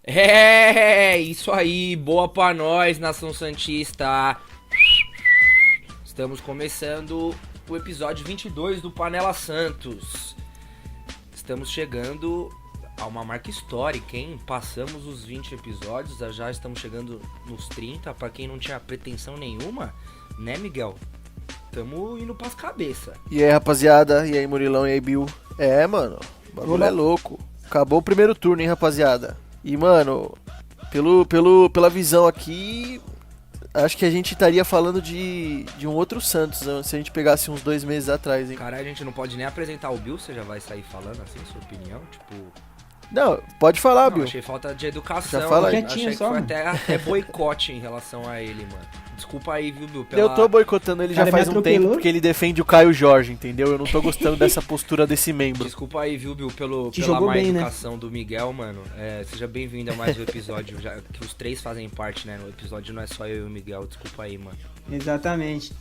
É, isso aí, boa pra nós, Nação Santista. Estamos começando o episódio 22 do Panela Santos. Estamos chegando a uma marca histórica, hein? Passamos os 20 episódios, já estamos chegando nos 30. Pra quem não tinha pretensão nenhuma, né, Miguel? Tamo indo pras cabeças. E aí, rapaziada? E aí, Murilão? E aí, Bill? Mano, o bagulho é louco. Acabou o primeiro turno, hein, rapaziada? E, mano, pela visão aqui, acho que a gente estaria falando de um outro Santos, né? Se a gente pegasse uns 2 meses atrás, hein? Caralho, a gente não pode nem apresentar o Bill, você já vai sair falando assim, sua opinião? Tipo... Não, pode falar, Não, Bill. achei falta de educação. Já fala aí. Achei que foi até boicote em relação a ele, mano. Desculpa aí, viu, Bill? Eu tô boicotando ele já faz um tempo porque ele defende o Caio Jorge, entendeu? Eu não tô gostando dessa postura desse membro. Desculpa aí, viu, Bill, pela má educação do Miguel, mano. Seja bem-vindo a mais um episódio, já que os 3 fazem parte, né? No episódio não é só eu e o Miguel, desculpa aí, mano. Exatamente.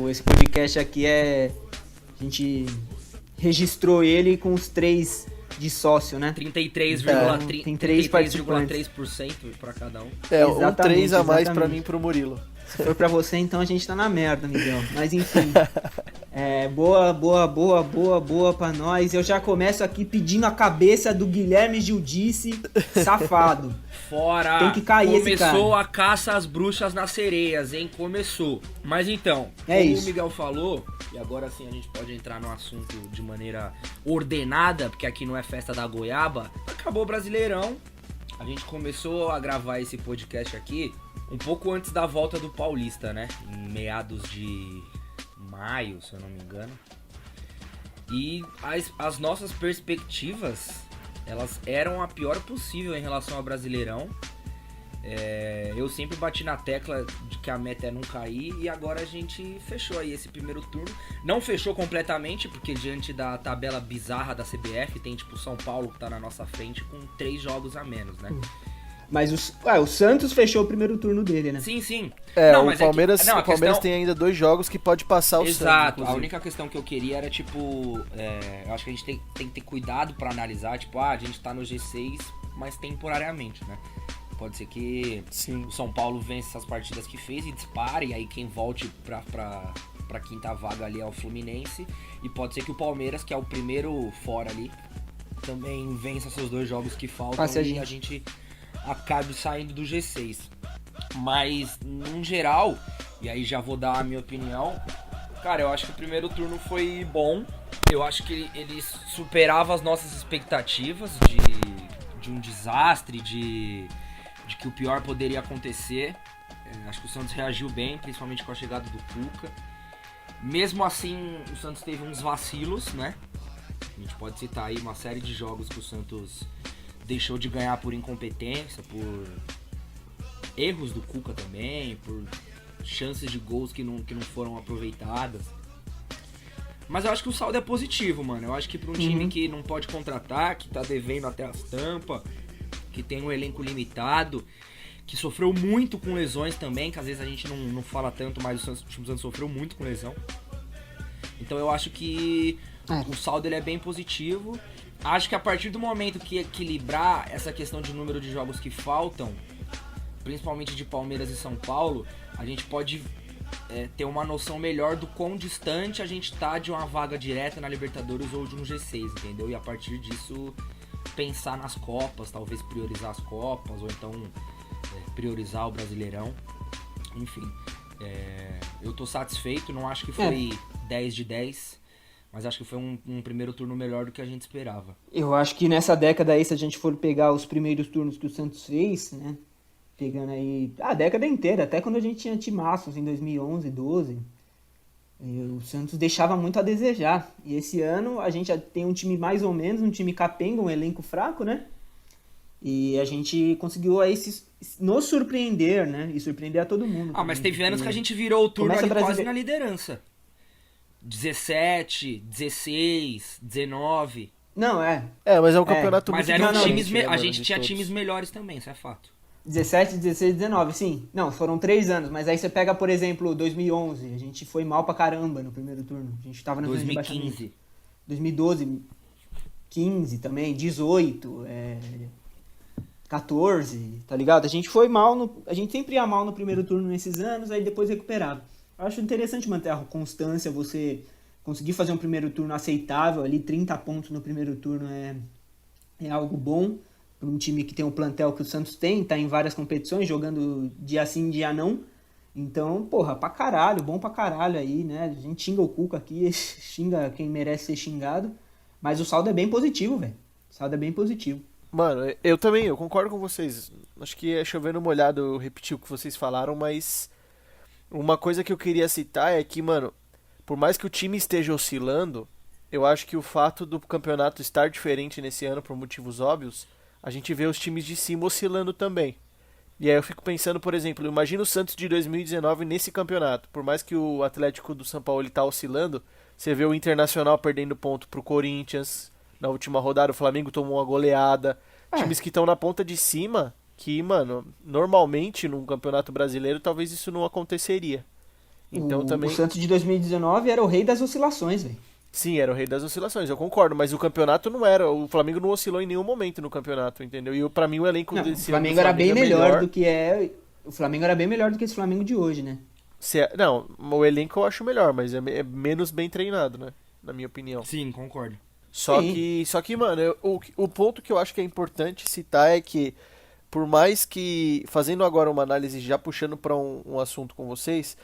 Esse podcast aqui a gente registrou ele com os 3 de sócio, né? 33,3% pra cada um. Um 3 a mais pra mim e pro Murilo. Se for pra você, então a gente tá na merda, Miguel. Mas enfim. Boa pra nós. Eu já começo aqui pedindo a cabeça do Guilherme Giudice, safado. Fora! Tem que cair esse cara. Começou a caça às bruxas nas sereias, hein? Começou. Mas então, como o Miguel falou, e agora sim a gente pode entrar no assunto de maneira ordenada, porque aqui não é festa da goiaba, acabou o Brasileirão. A gente começou a gravar esse podcast aqui um pouco antes da volta do Paulista, né? Em meados de maio, se eu não me engano. E as nossas perspectivas, elas eram a pior possível em relação ao Brasileirão. Eu sempre bati na tecla de que a meta é não cair e agora a gente fechou aí esse primeiro turno. Não fechou completamente, porque diante da tabela bizarra da CBF, tem tipo São Paulo que tá na nossa frente com 3 jogos a menos, né? Mas o Santos fechou o primeiro turno dele, né? Sim. O Palmeiras, Palmeiras tem ainda 2 jogos que pode passar o Santos. Exato, a única questão que eu queria era, tipo, eu acho que a gente tem que ter cuidado pra analisar, tipo, a gente tá no G6, mas temporariamente, né? Pode ser que o São Paulo vença essas partidas que fez e dispare, e aí quem volte pra quinta vaga ali é o Fluminense, e pode ser que o Palmeiras, que é o primeiro fora ali, também vença seus 2 jogos que faltam e a gente acabe saindo do G6. Mas, num geral, e aí já vou dar a minha opinião, cara, eu acho que o primeiro turno foi bom. Eu acho que ele superava as nossas expectativas de um desastre, de que o pior poderia acontecer. Acho que o Santos reagiu bem, principalmente com a chegada do Cuca. Mesmo assim, o Santos teve uns vacilos, né? A gente pode citar aí uma série de jogos que o Santos deixou de ganhar por incompetência, por erros do Cuca também, por chances de gols que não foram aproveitadas. Mas eu acho que o saldo é positivo, mano. Eu acho que pra um time que não pode contratar, que tá devendo até as tampas, que tem um elenco limitado, que sofreu muito com lesões também, que às vezes a gente não fala tanto, mas o time do Santos sofreu muito com lesão. Então eu acho que o saldo ele é bem positivo. Acho que a partir do momento que equilibrar essa questão de número de jogos que faltam, principalmente de Palmeiras e São Paulo, a gente pode ter uma noção melhor do quão distante a gente tá de uma vaga direta na Libertadores ou de um G6, entendeu? E a partir disso pensar nas Copas, talvez priorizar as Copas, ou então priorizar o Brasileirão. Enfim, eu tô satisfeito, não acho que foi 10 de 10, mas acho que foi um primeiro turno melhor do que a gente esperava. Eu acho que nessa década aí, se a gente for pegar os primeiros turnos que o Santos fez, né? Pegando aí a década inteira, até quando a gente tinha timaços em 2011, 12, o Santos deixava muito a desejar. E esse ano a gente já tem um time mais ou menos, um time capenga, um elenco fraco, né? E a gente conseguiu aí nos surpreender, né? E surpreender a todo mundo. Mas teve anos que a gente virou o turno ali quase na liderança. 17, 16, 19. Não, mas é um campeonato muito difícil. Mas a gente tinha times melhores também, isso é fato. 17, 16, 19, sim. Não, foram 3 anos, mas aí você pega, por exemplo, 2011, a gente foi mal pra caramba no primeiro turno. A gente tava na 2015. 2012, 15 também, 18, 14, tá ligado? A gente foi mal, a gente sempre ia mal no primeiro turno nesses anos, aí depois recuperava. Eu acho interessante manter a constância, você conseguir fazer um primeiro turno aceitável, ali 30 pontos no primeiro turno é algo bom para um time que tem o plantel que o Santos tem, tá em várias competições, jogando dia sim, dia não. Então, porra, pra caralho, bom pra caralho aí, né? A gente xinga o Cuca aqui, xinga quem merece ser xingado, mas o saldo é bem positivo, velho. O saldo é bem positivo. Mano, eu também, eu concordo com vocês. Acho que é chovendo molhado eu repetir o que vocês falaram, mas uma coisa que eu queria citar é que, mano, por mais que o time esteja oscilando, eu acho que o fato do campeonato estar diferente nesse ano por motivos óbvios, a gente vê os times de cima oscilando também. E aí eu fico pensando, por exemplo, imagina o Santos de 2019 nesse campeonato. Por mais que o Atlético do São Paulo ele tá oscilando, você vê o Internacional perdendo ponto pro Corinthians. Na última rodada o Flamengo tomou uma goleada. Times que estão na ponta de cima, que, mano, normalmente num campeonato brasileiro talvez isso não aconteceria. Então também... O Santos de 2019 era o rei das oscilações, velho. Sim, era o rei das oscilações, eu concordo, mas o campeonato não era, o Flamengo não oscilou em nenhum momento no campeonato, entendeu? E pra mim o elenco não, desse o Flamengo era bem melhor do que o Flamengo era bem melhor do que esse Flamengo de hoje, né? Não, o elenco eu acho melhor, mas é menos bem treinado, né? Na minha opinião. Sim, concordo. Só que, mano, o ponto que eu acho que é importante citar é que, por mais que, fazendo agora uma análise, já puxando pra um assunto com vocês,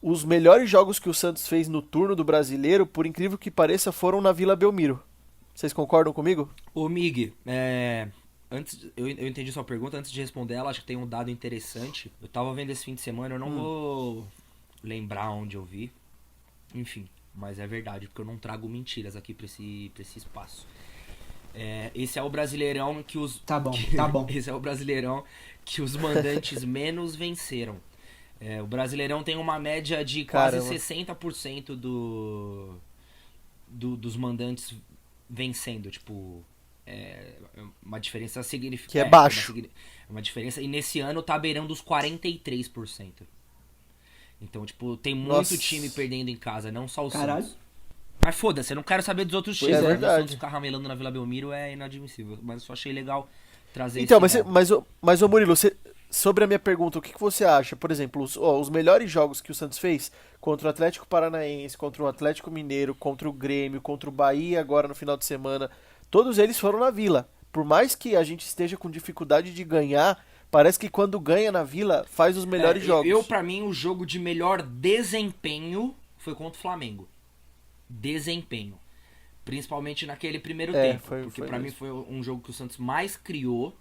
os melhores jogos que o Santos fez no turno do Brasileiro, por incrível que pareça, foram na Vila Belmiro. Vocês concordam comigo? Ô, Mig, antes, eu entendi sua pergunta, antes de responder ela, acho que tem um dado interessante. Eu tava vendo esse fim de semana, eu não vou lembrar onde eu vi, enfim, mas é verdade, porque eu não trago mentiras aqui pra esse espaço. Esse é o Brasileirão que os... Tá bom. Esse é o Brasileirão que os mandantes menos venceram. O Brasileirão tem uma média de quase 60% dos mandantes vencendo, tipo, uma diferença significativa. Que é baixo. Uma diferença, e nesse ano tá beirando os 43%. Então, tipo, tem muito time perdendo em casa, não só o Santos. Mas foda-se, eu não quero saber dos outros times. É verdade. O Santos ficar ramelando na Vila Belmiro é inadmissível, mas eu só achei legal trazer então, esse mas ô Murilo, sobre a minha pergunta, o que você acha? Por exemplo, os melhores jogos que o Santos fez contra o Atlético Paranaense, contra o Atlético Mineiro, contra o Grêmio, contra o Bahia agora no final de semana, todos eles foram na Vila. Por mais que a gente esteja com dificuldade de ganhar, parece que quando ganha na Vila, faz os melhores jogos. Pra mim, o jogo de melhor desempenho foi contra o Flamengo. Desempenho. Principalmente naquele primeiro tempo. Porque pra mim foi um jogo que o Santos mais criou.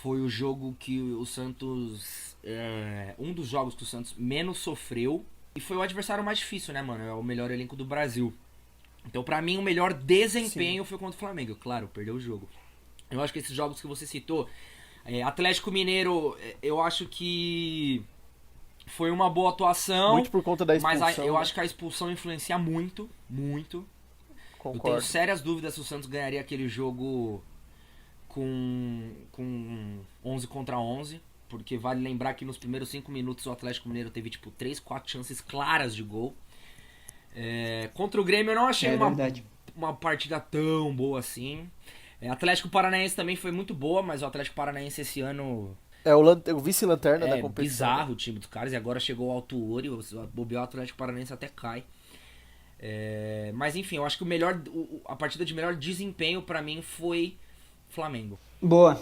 Foi o jogo que o Santos... um dos jogos que o Santos menos sofreu. E foi o adversário mais difícil, né, mano? É o melhor elenco do Brasil. Então, pra mim, o melhor desempenho foi contra o Flamengo. Claro, perdeu o jogo. Eu acho que esses jogos que você citou... Atlético Mineiro, eu acho que... foi uma boa atuação. Muito por conta da expulsão. Mas eu acho que a expulsão influencia muito, muito. Concordo. Eu tenho sérias dúvidas se o Santos ganharia aquele jogo... com 11 contra 11, porque vale lembrar que nos primeiros 5 minutos o Atlético Mineiro teve tipo 3, 4 chances claras de gol. Contra o Grêmio eu não achei uma partida tão boa assim. Atlético Paranaense também foi muito boa, mas o Atlético Paranaense esse ano... o vice-lanterna da competição. Bizarro o time dos caras, e agora chegou o Alto Ouro, o bobear o Atlético Paranaense até cai. Mas enfim, eu acho que a partida de melhor desempenho pra mim foi Flamengo. Boa.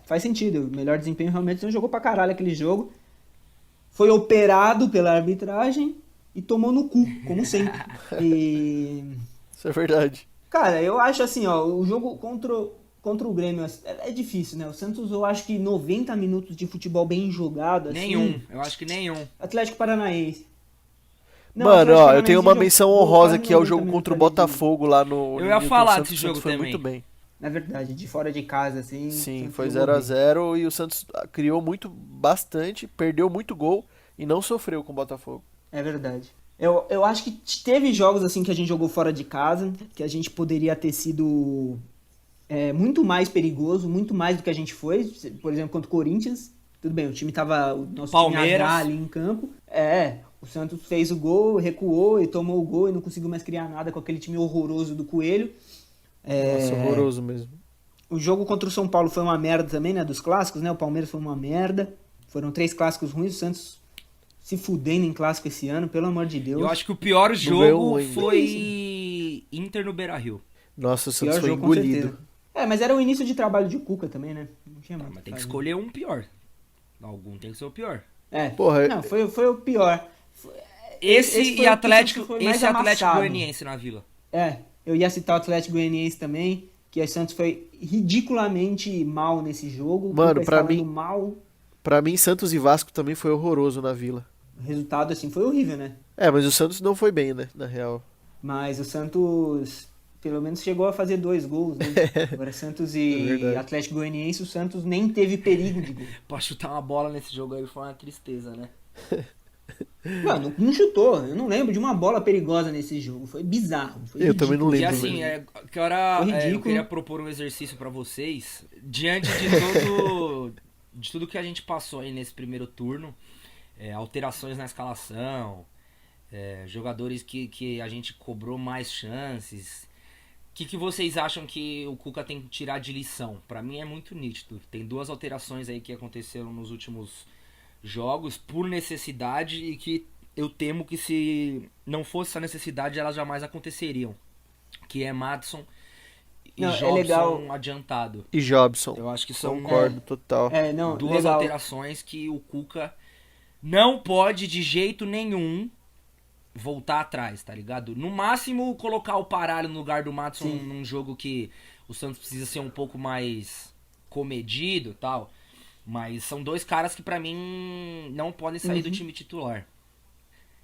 Faz sentido. O melhor desempenho realmente não jogou pra caralho aquele jogo. Foi operado pela arbitragem e tomou no cu, como sempre. Isso é verdade. Cara, eu acho assim, ó, o jogo contra o Grêmio é difícil, né? O Santos, eu acho que 90 minutos de futebol bem jogado, assim. Eu acho que nenhum. Atlético Paranaense. Não, mano, Atlético eu tenho uma menção honrosa que é o 90 jogo contra o Botafogo lá no... Eu ia falar desse Santos jogo foi também. muito bem. Na verdade, de fora de casa, assim. Sim, foi 0-0 e o Santos criou bastante, perdeu muito gol e não sofreu com o Botafogo. É verdade. Eu acho que teve jogos assim que a gente jogou fora de casa, que a gente poderia ter sido muito mais perigoso, muito mais do que a gente foi. Por exemplo, contra o Corinthians. Tudo bem, o nosso Palmeiras. time ali em campo. O Santos fez o gol, recuou e tomou o gol e não conseguiu mais criar nada com aquele time horroroso do Coelho. Nossa, horroroso mesmo. O jogo contra o São Paulo foi uma merda também, né? Dos clássicos, né? O Palmeiras foi uma merda. Foram 3 clássicos ruins. O Santos se fudendo em clássico esse ano, pelo amor de Deus. Eu acho que o pior jogo foi Inter no Beira-Rio. Nossa, o Santos foi engolido. Mas era o início de trabalho de Cuca também, né? Não tinha muito. Mas tem que escolher um pior. Algum tem que ser o pior. Porra, não, foi o pior. Esse e Atlético Goianiense na Vila. Eu ia citar o Atlético Goianiense também, que o Santos foi ridiculamente mal nesse jogo. Mano, pra mim, Santos e Vasco também foi horroroso na Vila. O resultado, assim, foi horrível, né? Mas o Santos não foi bem, né? Na real. Mas o Santos, pelo menos, chegou a fazer 2 gols, né? Agora, Santos e Atlético Goianiense, o Santos nem teve perigo de gol. Pra chutar uma bola nesse jogo aí foi uma tristeza, né? Mano, não chutou. Eu não lembro de uma bola perigosa nesse jogo. Foi bizarro. Eu também não lembro. E assim, eu queria propor um exercício pra vocês. Diante de tudo que a gente passou aí nesse primeiro turno, alterações na escalação, jogadores que a gente cobrou mais chances. O que vocês acham que o Cuca tem que tirar de lição? Pra mim é muito nítido. Tem 2 alterações aí que aconteceram nos últimos jogos por necessidade e que eu temo que se não fosse essa necessidade elas jamais aconteceriam, que é Madison e Jobson adiantado. E Jobson. Eu acho que são concordo total. 2 alterações que o Cuca não pode de jeito nenhum voltar atrás, tá ligado? No máximo colocar o Paralho no lugar do Madison num jogo que o Santos precisa ser um pouco mais comedido e tal. Mas são 2 caras que pra mim não podem sair do time titular.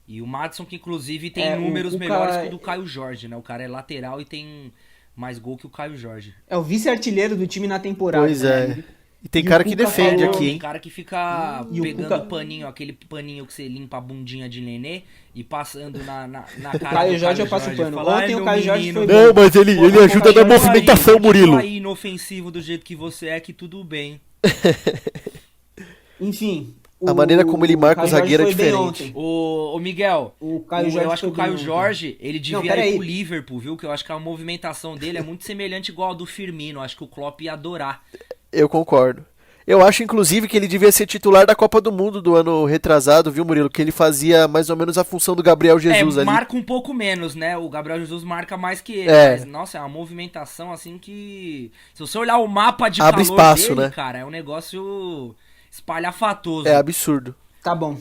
E o Madison, que inclusive tem números melhores que o do Caio Jorge, né? O cara é lateral e tem mais gol que o Caio Jorge. É o vice-artilheiro do time na temporada. Pois é. E tem cara que defende aqui, hein? Tem cara que fica pegando o paninho, aquele paninho que você limpa a bundinha de nenê e passando na cara do Caio Jorge. Eu passo o pano. Ontem o Caio Jorge foi Não, mas ele ajuda na movimentação, Murilo. Aí inofensivo do jeito que você é, que tudo bem. Enfim, a maneira como ele marca o zagueiro é diferente. Ô Miguel, eu acho que o Caio Jorge, ele devia ir pro Liverpool, viu? Que eu acho que a movimentação dele é muito semelhante igual a do Firmino. Eu acho que o Klopp ia adorar. Eu concordo. Eu acho, inclusive, que ele devia ser titular da Copa do Mundo do ano retrasado, viu, Murilo? Que ele fazia mais ou menos a função do Gabriel Jesus ali. Marca um pouco menos, né? O Gabriel Jesus marca mais que ele. Mas, nossa, é uma movimentação assim que... Se você olhar o mapa de abre calor espaço, dele, né? Cara, é um negócio espalhafatoso. É absurdo. Tá bom.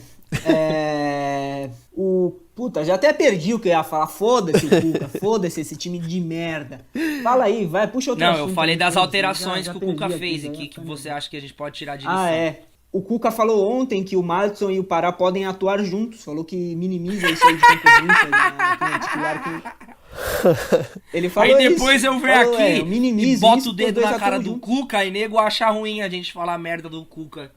Puta, já até perdi o que eu ia falar. Foda-se o Cuca, foda-se esse time de merda. Fala aí, vai, puxa outro assunto. Não, eu falei das alterações que o Cuca fez e que você acha que a gente pode tirar de lição. O Cuca falou ontem que o Madison e o Pará podem atuar juntos. Falou que minimiza isso aí de concorrência. Né? Titular. Ele falou aí depois isso. Eu venho aqui e boto isso, o dedo na cara do Cuca e nego acha ruim a gente falar merda do Cuca.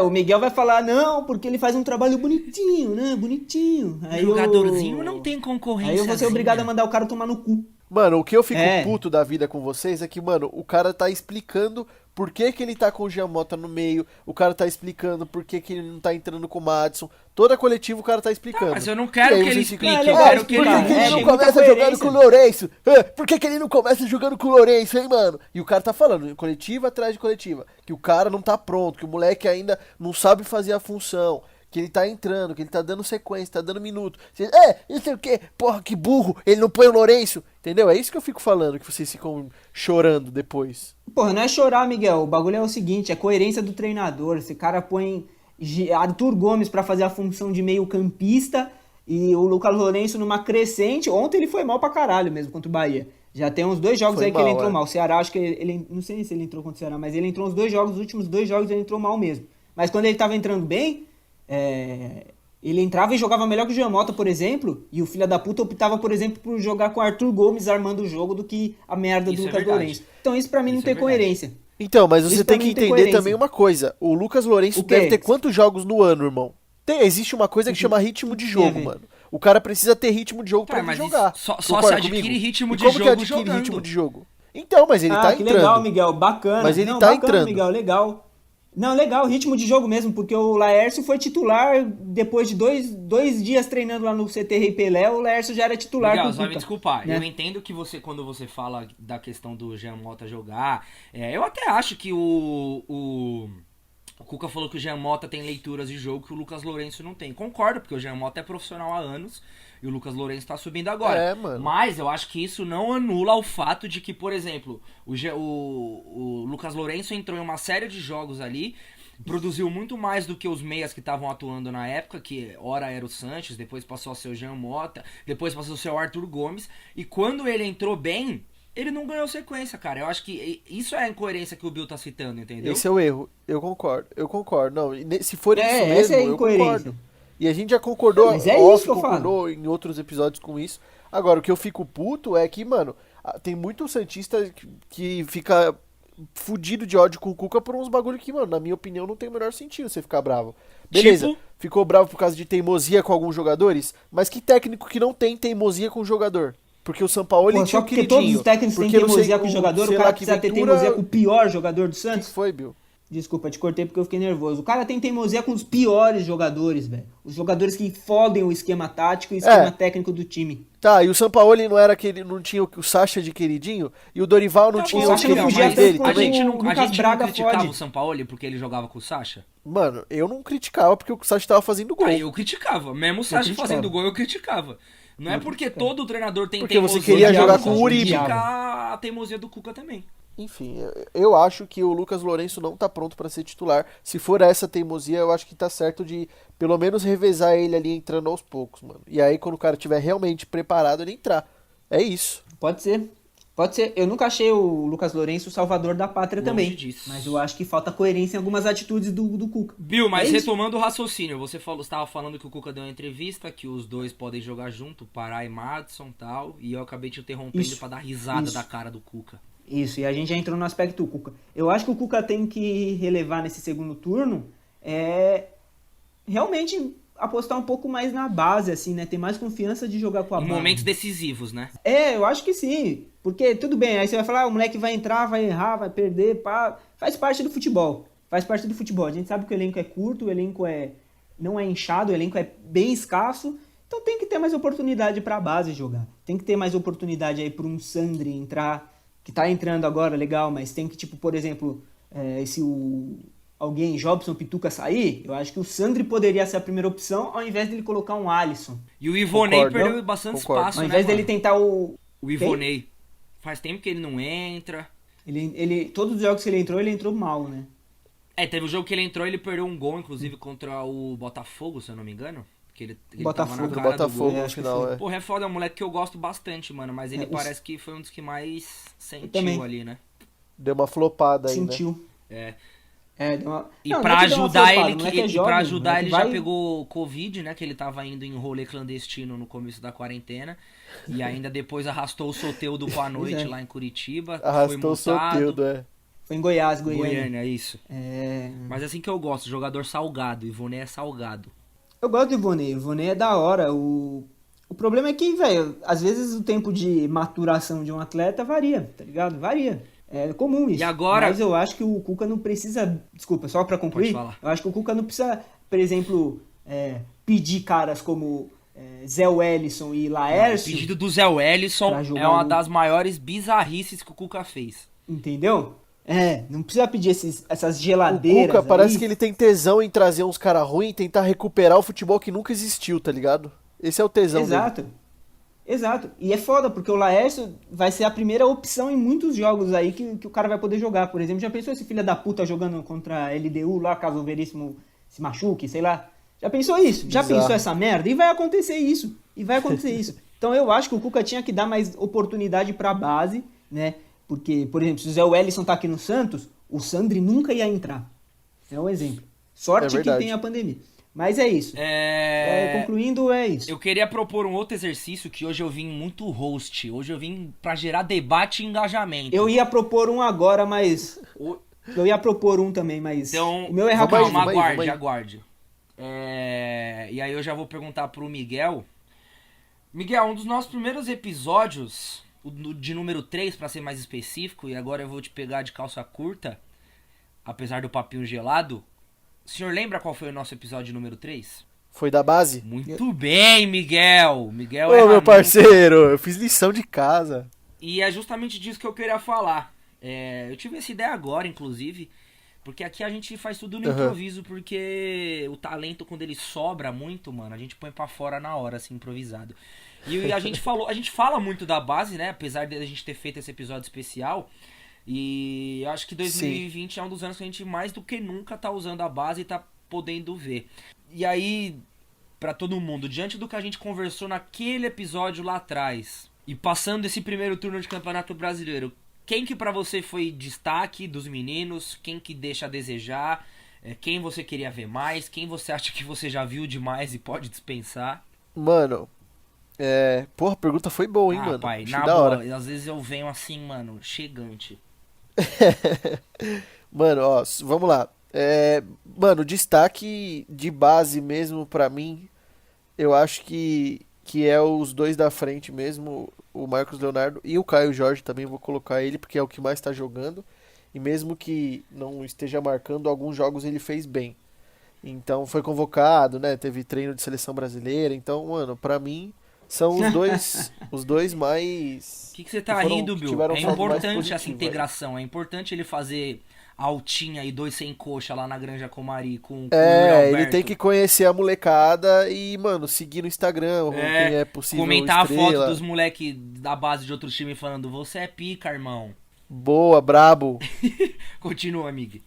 O Miguel vai falar, não, porque ele faz um trabalho bonitinho, né? Bonitinho. Aí jogadorzinho não tem concorrência. Aí eu vou ser obrigado a mandar o cara tomar no cu. Mano, o que eu fico puto da vida com vocês é que, mano, o cara tá explicando por que ele tá com o Giamota no meio, o cara tá explicando por que ele não tá entrando com o Madison. Toda coletiva o cara tá explicando. Mas eu não quero que ele explique, eu quero que ele... Por que ele não começa jogando com o Lourenço? Por que ele não começa jogando com o Lourenço, hein, mano? E o cara tá falando, coletiva atrás de coletiva, que o cara não tá pronto, que o moleque ainda não sabe fazer a função, que ele tá entrando, que ele tá dando sequência, tá dando minuto. Não sei o que, porra, que burro, ele não põe o Lourenço. Entendeu? É isso que eu fico falando, que vocês ficam chorando depois. Porra, não é chorar, Miguel. O bagulho é o seguinte, é coerência do treinador. Esse cara põe Arthur Gomes pra fazer a função de meio campista e o Lucas Lourenço numa crescente. Ontem ele foi mal pra caralho mesmo contra o Bahia. Já tem uns 2 jogos foi aí mal, que ele entrou mal. O Ceará, acho que ele... Não sei se ele entrou contra o Ceará, mas ele entrou uns 2 jogos, os últimos 2 jogos ele entrou mal mesmo. Mas quando ele tava entrando bem... Ele entrava e jogava melhor que o Giamota, por exemplo, e o filho da puta optava, por exemplo, por jogar com o Arthur Gomes armando o jogo do que a merda do Lucas Lourenço. Então isso pra mim não tem coerência. Então, mas você tem que entender também uma coisa. O Lucas Lourenço deve ter quantos jogos no ano, irmão? Existe uma coisa que chama ritmo de jogo, mano. O cara precisa ter ritmo de jogo pra ele jogar. Só se adquire ritmo de jogo jogando. Como que adquire ritmo de jogo? Então, mas ele tá entrando. Legal, Miguel, bacana. Mas ele tá entrando. Miguel, legal. Não, legal, ritmo de jogo mesmo, porque o Laércio foi titular depois de dois dias treinando lá no CT Rei Pelé, o Laércio já era titular Miguel, com o só me Cuca, desculpar. né? Eu entendo que quando você fala da questão do Jean Mota jogar, eu até acho que o Cuca falou que o Jean Mota tem leituras de jogo que o Lucas Lourenço não tem. Concordo, porque o Jean Mota é profissional há anos e o Lucas Lourenço tá subindo agora. Mano. Mas eu acho que isso não anula o fato de que, por exemplo, o Lucas Lourenço entrou em uma série de jogos ali, produziu muito mais do que os meias que estavam atuando na época, que ora era o Sanches, depois passou a ser o Jean Mota, depois passou a ser o Arthur Gomes, e quando ele entrou bem, ele não ganhou sequência, cara. Eu acho que isso é a incoerência que o Bill tá citando, entendeu? Esse é o erro. Eu concordo. Não, se for isso mesmo, essa é a eu incoerência. concordo. E a gente já concordou, Mas é isso que eu concordou em outros episódios com isso. Agora, o que eu fico puto é que, mano, tem muito santista que fica fudido de ódio com o Cuca por uns bagulho que, mano, na minha opinião, não tem o menor sentido você ficar bravo. Beleza, Tipo? ficou bravo por causa de teimosia com alguns jogadores, mas que técnico que não tem teimosia com o jogador? Porque o Sampaoli Pô, tinha só o porque todos queridinho. os técnicos têm Porque não sei, teimosia com o jogador, sei o lá cara que precisa ter Ventura- teimosia com o pior jogador do O que Santos? foi, Bill? Desculpa, te cortei porque eu fiquei nervoso. O cara tem teimosia com os piores jogadores, velho. Os jogadores que fodem o esquema tático e o esquema técnico do time. Tá, e o Sampaoli não era aquele, não tinha o Sacha de queridinho? E o Dorival não Tá tinha bom, o Sacha não queridinho podia dele tanto A também? gente o não Lucas Braga criticava fode. o Sampaoli porque ele jogava com o Sacha? Mano, eu não criticava porque o Sacha tava fazendo gol. Aí eu criticava. Mesmo o Sacha criticava. fazendo gol, eu criticava. Não é porque todo treinador tem Porque você teimosia queria de jogar você com o Uribe. criticar a teimosia do Cuca também. Enfim, eu acho que o Lucas Lourenço não tá pronto pra ser titular. Se for essa teimosia, eu acho que tá certo de pelo menos revezar ele ali entrando aos poucos, mano. E aí quando o cara estiver realmente preparado, ele entrar. É isso. Pode ser. Pode ser. Eu nunca achei o Lucas Lourenço o salvador da pátria Longe também. disso. Mas eu acho que falta coerência em algumas atitudes do Cuca. Bill, mas É isso. retomando o raciocínio, você estava falando que o Cuca deu uma entrevista, que os dois podem jogar junto, Pará e Madison e tal, e eu acabei te interrompendo Isso. pra dar risada Isso. da cara do Cuca. Isso, e a gente já entrou no aspecto Cuca. Eu acho que o Cuca tem que relevar nesse segundo turno realmente apostar um pouco mais na base, assim, né? Ter mais confiança de jogar com a Em base. momentos decisivos, né? Eu acho que sim. Porque, tudo bem, aí você vai falar, o moleque vai entrar, vai errar, vai perder, pá. Faz parte do futebol. Faz parte do futebol. A gente sabe que o elenco é curto, o elenco não é inchado, o elenco é bem escasso. Então tem que ter mais oportunidade pra base jogar. Tem que ter mais oportunidade aí pra um Sandri entrar, que tá entrando agora, legal, mas tem que, tipo, por exemplo, se alguém, Jobson, Pituca sair, eu acho que o Sandri poderia ser a primeira opção, ao invés dele colocar um Alisson. E o Ivonei Concordo, perdeu não? bastante Concordo. espaço, Ao né, invés dele mano? tentar o... O Ivonei. Faz tempo que ele não entra. Todos os jogos que ele entrou mal, né? Teve o jogo que ele entrou, ele perdeu um gol, inclusive, contra o Botafogo, se eu não me engano. Que ele Botafogo. tava na Contra o cara do Botafogo gol. no acho que final, foi. Porra, é foda, é um moleque que eu gosto bastante, mano. Mas ele os- parece que foi um dos que mais sentiu também. ali, né? Deu uma flopada aí, né? Sentiu. É. Deu uma... E Não, pra não é que deu uma ajudar flopada, ele, o moleque é e jovem, pra o ajudar moleque ele vai- já pegou Covid, né? Que ele tava indo em rolê clandestino no começo da quarentena. E ainda depois arrastou o Soteldo pra noite é. lá em Curitiba. Arrastou o foi multado. Soteldo, Foi em Goiás, Goiânia. Goiânia, é isso. É... Mas é assim que eu gosto, jogador salgado. Ivonei é salgado. Eu gosto do Ivonei. O Ivonei é da hora. O problema é que, velho, às vezes o tempo de maturação de um atleta varia, tá ligado? Varia. É comum isso. E agora- Mas eu acho que o Cuca não precisa... Desculpa, só pra concluir. Pode falar. Eu acho que o Cuca não precisa, por exemplo, pedir caras como Zé Wellison e O Laércio. pedido do Zé Wellison pra jogar é uma no- das maiores bizarrices que o Cuca fez. Entendeu? Não precisa pedir essas O geladeiras. Cuca parece aí. que ele tem tesão em trazer uns caras ruins e tentar recuperar o futebol que nunca existiu, tá ligado? Esse é o tesão dele. Exato. E é foda, porque o Laércio vai ser a primeira opção em muitos jogos aí que o cara vai poder jogar. Por exemplo, já pensou esse filho da puta jogando contra a LDU lá, caso o Veríssimo se machuque, sei lá? Já pensou isso? Já Bizarro. pensou essa merda? E vai acontecer isso. Então eu acho que o Cuca tinha que dar mais oportunidade pra base, né? Porque, por exemplo, se o Zé Wellison tá aqui no Santos, o Sandri nunca ia entrar. É um exemplo. Sorte É que verdade. tem a pandemia. Mas é isso. Concluindo, é isso. Eu queria propor um outro exercício que hoje eu vim muito host. Hoje eu vim pra gerar debate e engajamento. Eu ia propor um agora, mas... O- Eu ia propor um também, mas... Então, o meu é vamos rápido. aí, calma, vamos aí, aguarde, vamos aí. aguarde. E aí eu já vou perguntar pro Miguel. Miguel, um dos nossos primeiros episódios, de número 3, pra ser mais específico, e agora eu vou te pegar de calça curta, apesar do papinho gelado. O senhor lembra qual foi o nosso episódio número 3? Foi da base? Muito bem, Miguel. Miguel Ô, meu parceiro, eu fiz lição de casa. E é justamente disso que eu queria falar. Eu tive essa ideia agora, inclusive, porque aqui a gente faz tudo no improviso, porque o talento, quando ele sobra muito, mano, a gente põe pra fora na hora, assim, improvisado. E a gente fala muito da base, né, apesar de a gente ter feito esse episódio especial, e eu acho que 2020 é um dos anos que a gente mais do que nunca tá usando a base e tá podendo ver. E aí, pra todo mundo, diante do que a gente conversou naquele episódio lá atrás, e passando esse primeiro turno de Campeonato Brasileiro, quem que pra você foi destaque dos meninos? Quem que deixa a desejar? Quem você queria ver mais? Quem você acha que você já viu demais e pode dispensar? Mano, porra, a pergunta foi boa, hein, mano? Pai, Achei na da boa, hora. às vezes eu venho assim, mano, chegante. Mano, ó, vamos lá. Mano, destaque de base mesmo pra mim, eu acho que é os dois da frente mesmo, o Marcos Leonardo e o Caio Jorge também vou colocar ele, porque é o que mais tá jogando. E mesmo que não esteja marcando, alguns jogos ele fez bem. Então foi convocado, né? Teve treino de seleção brasileira. Então, mano, pra mim são os dois mais. O que você tá rindo, Bill? É saldo mais importante positivo, essa integração. É importante ele fazer altinha e 2 sem coxa lá na Granja Comari com o Yuri ele Alberto. tem que conhecer a molecada e, mano, seguir no Instagram, quem é possível comentar estrela. a foto dos moleques da base de outros times falando, você é pica, irmão. Boa, brabo. Continua, amigo.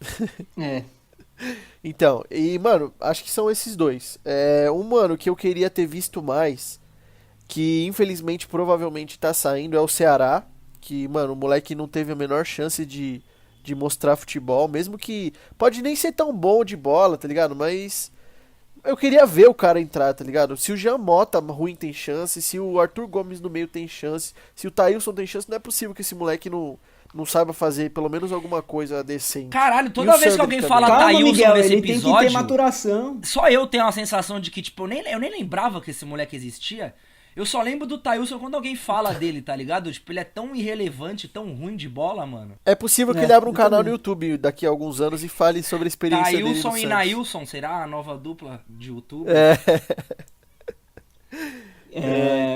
Então, e, mano, acho que são esses dois. Mano, que eu queria ter visto mais, que infelizmente provavelmente tá saindo, é o Ceará. Que, mano, o moleque não teve a menor chance de mostrar futebol, mesmo que pode nem ser tão bom de bola, tá ligado? Mas eu queria ver o cara entrar, tá ligado? Se o Jean Mota ruim tem chance, se o Arthur Gomes no meio tem chance, se o Thailson tem chance, não é possível que esse moleque não saiba fazer pelo menos alguma coisa decente. Caralho, toda vez que alguém fala Calma, Thailson Miguel, nesse ele tem episódio, que ter maturação. só eu tenho a sensação de que, tipo, eu nem lembrava que esse moleque existia. Eu só lembro do Thailson quando alguém fala dele, tá ligado? Tipo, ele é tão irrelevante, tão ruim de bola, mano. É possível que ele abra um canal no YouTube daqui a alguns anos e fale sobre a experiência dele no Thailson Santos. e Nailson, será a nova dupla de YouTube?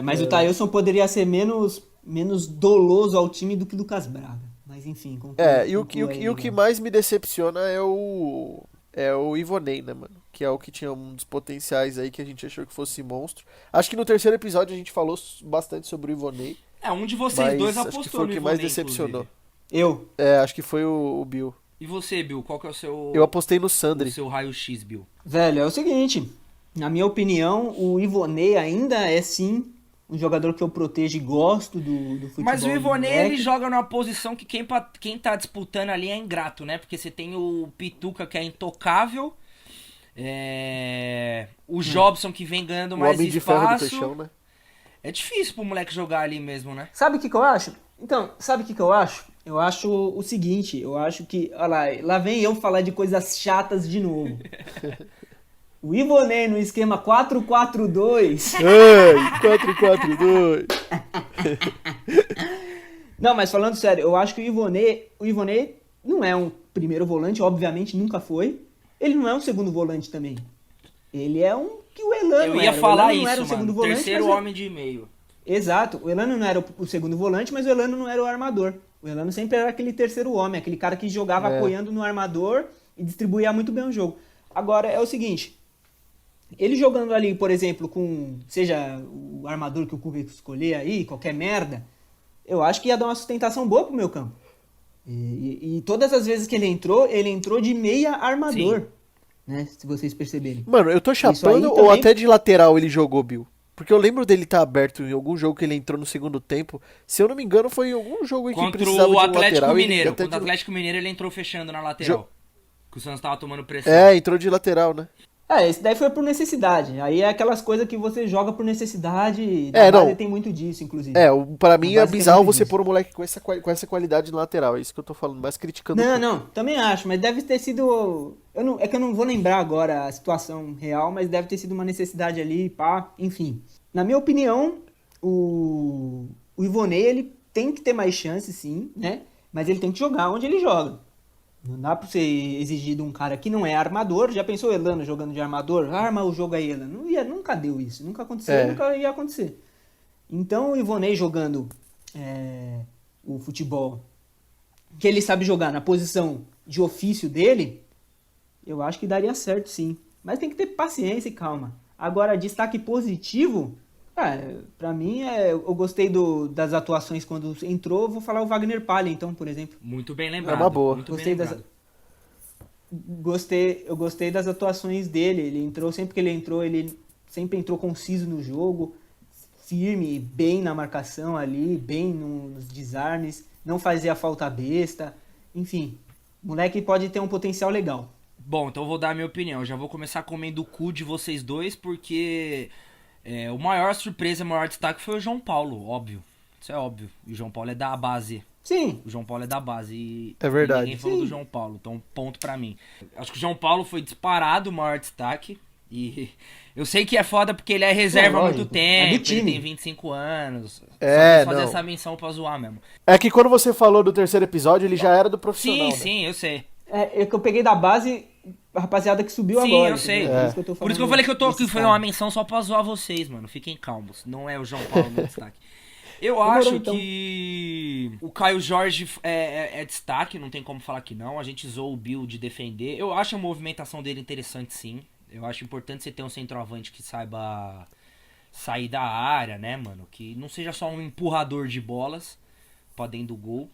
Mas o Thailson poderia ser menos doloso ao time do que o Lucas Braga. Mas enfim. E o que mais me decepciona é o Ivonei, né, mano? Que é o que tinha um dos potenciais aí que a gente achou que fosse monstro. Acho que no terceiro episódio a gente falou bastante sobre o Ivonei. Um de vocês dois acho apostou que foi o no que mais Ivonei, decepcionou. Eu? Acho que foi o Bill. E você, Bill, qual que é o seu... Eu apostei no Sandri. O seu raio-x, Bill. Velho, é o seguinte. Na minha opinião, o Ivonei ainda é sim um jogador que eu protejo e gosto do futebol. Mas o Ivonei, ele joga numa posição que quem tá disputando ali é ingrato, né? Porque você tem o Pituca, que é intocável. O Jobson, que vem ganhando mais homem de ferro do espaço. Peixão, né? É difícil pro moleque jogar ali mesmo, né? Sabe o que eu acho? Então, sabe o que eu acho? Eu acho o seguinte, eu acho que... Olha lá vem eu falar de coisas chatas de novo. O Ivonei no esquema 4-4-2... Ai, 4-4-2... Não, mas falando sério, eu acho que o Ivonei não é um primeiro volante, obviamente nunca foi. Ele não é um segundo volante também. Ele é um que o Elano Eu ia era. falar o Elano isso, não era o segundo mano. volante, Terceiro mas homem de meio. Exato, o Elano não era o segundo volante, mas o Elano não era o armador. O Elano sempre era aquele terceiro homem, aquele cara que jogava apoiando no armador e distribuía muito bem o jogo. Agora, é o seguinte, ele jogando ali, por exemplo, com, seja o armador que o Cuca escolher aí, qualquer merda, eu acho que ia dar uma sustentação boa pro meu campo. E todas as vezes que ele entrou de meia armador, né, se vocês perceberem. Mano, eu tô chapando ou também... até de lateral ele jogou, Bill? Porque eu lembro dele estar aberto em algum jogo que ele entrou no segundo tempo. Se eu não me engano, foi em algum jogo em que precisava de um lateral. Contra o Atlético Atlético Mineiro ele entrou fechando na lateral. Que o Santos tava tomando pressão. Entrou de lateral, né? Esse daí foi por necessidade. Aí é aquelas coisas que você joga por necessidade. Na base tem muito disso, inclusive. Pra mim é bizarro você disso. pôr um moleque com essa qualidade no lateral. É isso que eu tô falando, mais criticando. Não, também acho, mas deve ter sido... É que eu não vou lembrar agora a situação real, mas deve ter sido uma necessidade ali, pá, enfim. Na minha opinião, o Ivonei, ele tem que ter mais chance, sim, né? Mas ele tem que jogar onde ele joga. Não dá pra você exigir de um cara que não é armador. Já pensou o Elano jogando de armador? Arma o jogo aí, Elano. Nunca deu isso. Nunca aconteceu, nunca ia acontecer. Então o Ivonei jogando o futebol que ele sabe jogar na posição de ofício dele, eu acho que daria certo sim. Mas tem que ter paciência e calma. Agora, destaque positivo, pra mim, eu gostei das atuações quando entrou. Vou falar o Wagner Palha, então, por exemplo. Muito bem lembrado. É uma boa. Muito bem lembrado. Eu gostei das atuações dele. Ele entrou, sempre que ele sempre entrou conciso no jogo, firme, bem na marcação ali, bem nos desarmes, não fazia falta besta. Enfim, o moleque pode ter um potencial legal. Bom, então eu vou dar a minha opinião. Eu já vou começar comendo o cu de vocês dois, porque o maior surpresa, o maior destaque foi o João Paulo, óbvio. Isso é óbvio. E o João Paulo é da base. Sim. O João Paulo é da base. E é verdade. Ninguém falou do João Paulo, então ponto pra mim. Acho que o João Paulo foi disparado o maior destaque. E eu sei que é foda porque ele é reserva há muito tempo, ele tem 25 anos. Só quis fazer essa menção pra zoar mesmo. É que quando você falou do terceiro episódio, ele já era do profissional. Sim, eu sei. É que eu peguei da base a rapaziada que subiu agora. Sim, eu sei. Por isso que eu falei que foi uma menção só pra zoar vocês, mano. Fiquem calmos. Não é o João Paulo no destaque. Eu acho que o Caio Jorge é destaque, não tem como falar que não. A gente zoou o Bill de defender. Eu acho a movimentação dele interessante, sim. Eu acho importante você ter um centroavante que saiba sair da área, né, mano? Que não seja só um empurrador de bolas pra dentro do gol.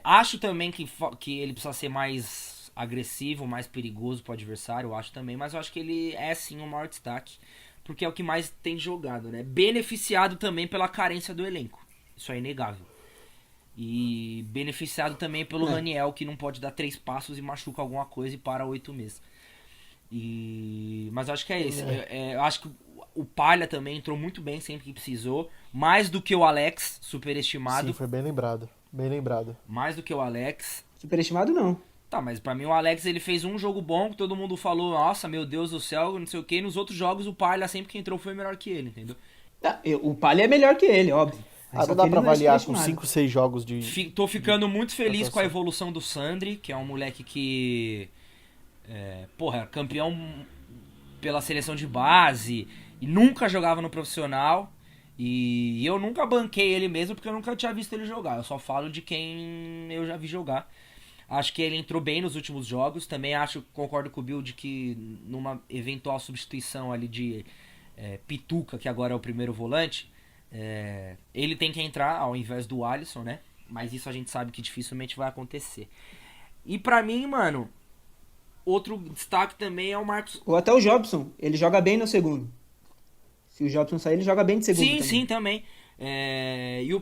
Acho também que ele precisa ser mais agressivo, mais perigoso pro adversário, eu acho também. Mas eu acho que ele é, sim, o maior destaque. Porque é o que mais tem jogado, né? Beneficiado também pela carência do elenco. Isso é inegável. E beneficiado também pelo Raniel, que não pode dar 3 passos e machuca alguma coisa e para 8 meses. Mas eu acho que é esse. Eu acho que o Palha também entrou muito bem sempre que precisou. Mais do que o Alex, superestimado. Sim, foi bem lembrado. Bem lembrado. Mais do que o Alex. Superestimado não. Tá, mas pra mim o Alex ele fez um jogo bom que todo mundo falou, nossa, meu Deus do céu, não sei o que. Nos outros jogos o Palha sempre que entrou foi melhor que ele, entendeu? O Palha é melhor que ele, óbvio. Não dá pra avaliar com 5, 6 jogos de... Tô ficando muito feliz com a evolução do Sandri, que é um moleque que... campeão pela seleção de base e nunca jogava no profissional. E eu nunca banquei ele mesmo porque eu nunca tinha visto ele jogar. Eu só falo de quem eu já vi jogar. Acho que ele entrou bem nos últimos jogos. Também concordo com o Bill de que numa eventual substituição ali de Pituca, que agora é o primeiro volante, ele tem que entrar ao invés do Alisson, né? Mas isso a gente sabe que dificilmente vai acontecer. E pra mim, mano, outro destaque também é o Marcos... Ou até o Jobson, ele joga bem no segundo. Se o Jobson sair, ele joga bem de segundo também. Sim, também.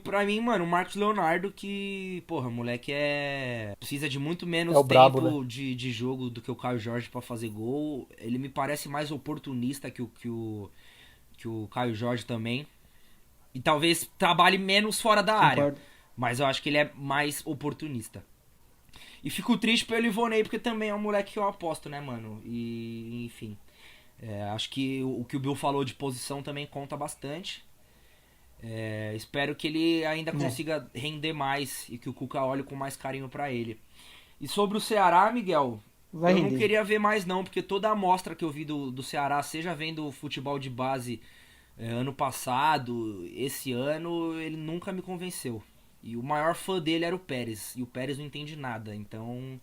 Pra mim, mano, o Marcos Leonardo, que, porra, o moleque precisa de muito menos tempo brabo, né? de jogo do que o Caio Jorge pra fazer gol. Ele me parece mais oportunista que o Caio Jorge também. E talvez trabalhe menos fora da área. Mas eu acho que ele é mais oportunista. E fico triste pelo Ivonei, porque também é um moleque que eu aposto, né, mano? E, enfim. Acho que o que o Bill falou de posição também conta bastante. Espero que ele ainda consiga render mais e que o Cuca olhe com mais carinho pra ele. E sobre o Ceará, Miguel, não queria ver mais não, porque toda a amostra que eu vi do Ceará, seja vendo futebol de base ano passado, esse ano, ele nunca me convenceu. E o maior fã dele era o Pérez, e o Pérez não entende nada, então...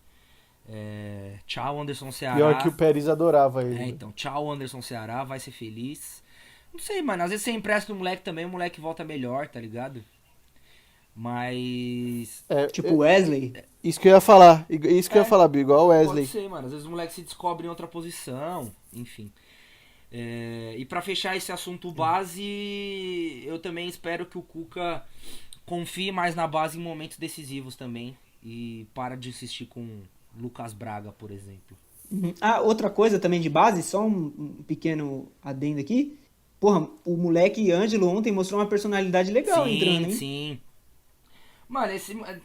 tchau, Anderson Ceará. Pior que o Pérez adorava ele. Então, tchau, Anderson Ceará, vai ser feliz. Não sei, mano, às vezes você empresta o moleque também, o moleque volta melhor, tá ligado? Mas... tipo Wesley? Isso que eu ia falar, igual o Wesley. Pode ser, mano, às vezes o moleque se descobre em outra posição, enfim. E pra fechar esse assunto base, eu também espero que o Cuca confie mais na base em momentos decisivos também. E para de insistir com Lucas Braga, por exemplo. Outra coisa também de base, só um pequeno adendo aqui. Porra, o moleque Ângelo ontem mostrou uma personalidade legal entrando, hein? Sim. Mano,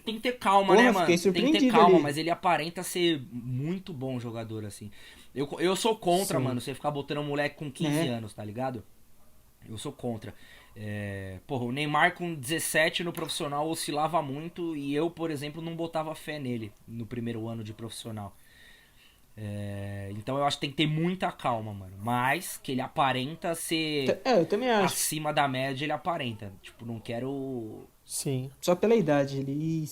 tem que ter calma, Porra, né, mano? Fiquei surpreendido tem que ter calma, ali. mas ele aparenta ser muito bom jogador, assim. Eu sou contra, Sim. mano, você ficar botando um moleque com 15 anos, tá ligado? Eu sou contra. Porra, o Neymar com 17 no profissional oscilava muito e eu, por exemplo, não botava fé nele no primeiro ano de profissional. Então eu acho que tem que ter muita calma, mano. Mas que ele aparenta ser Eu também acho. acima da média, ele aparenta. Tipo, não quero... Sim. Só pela idade ele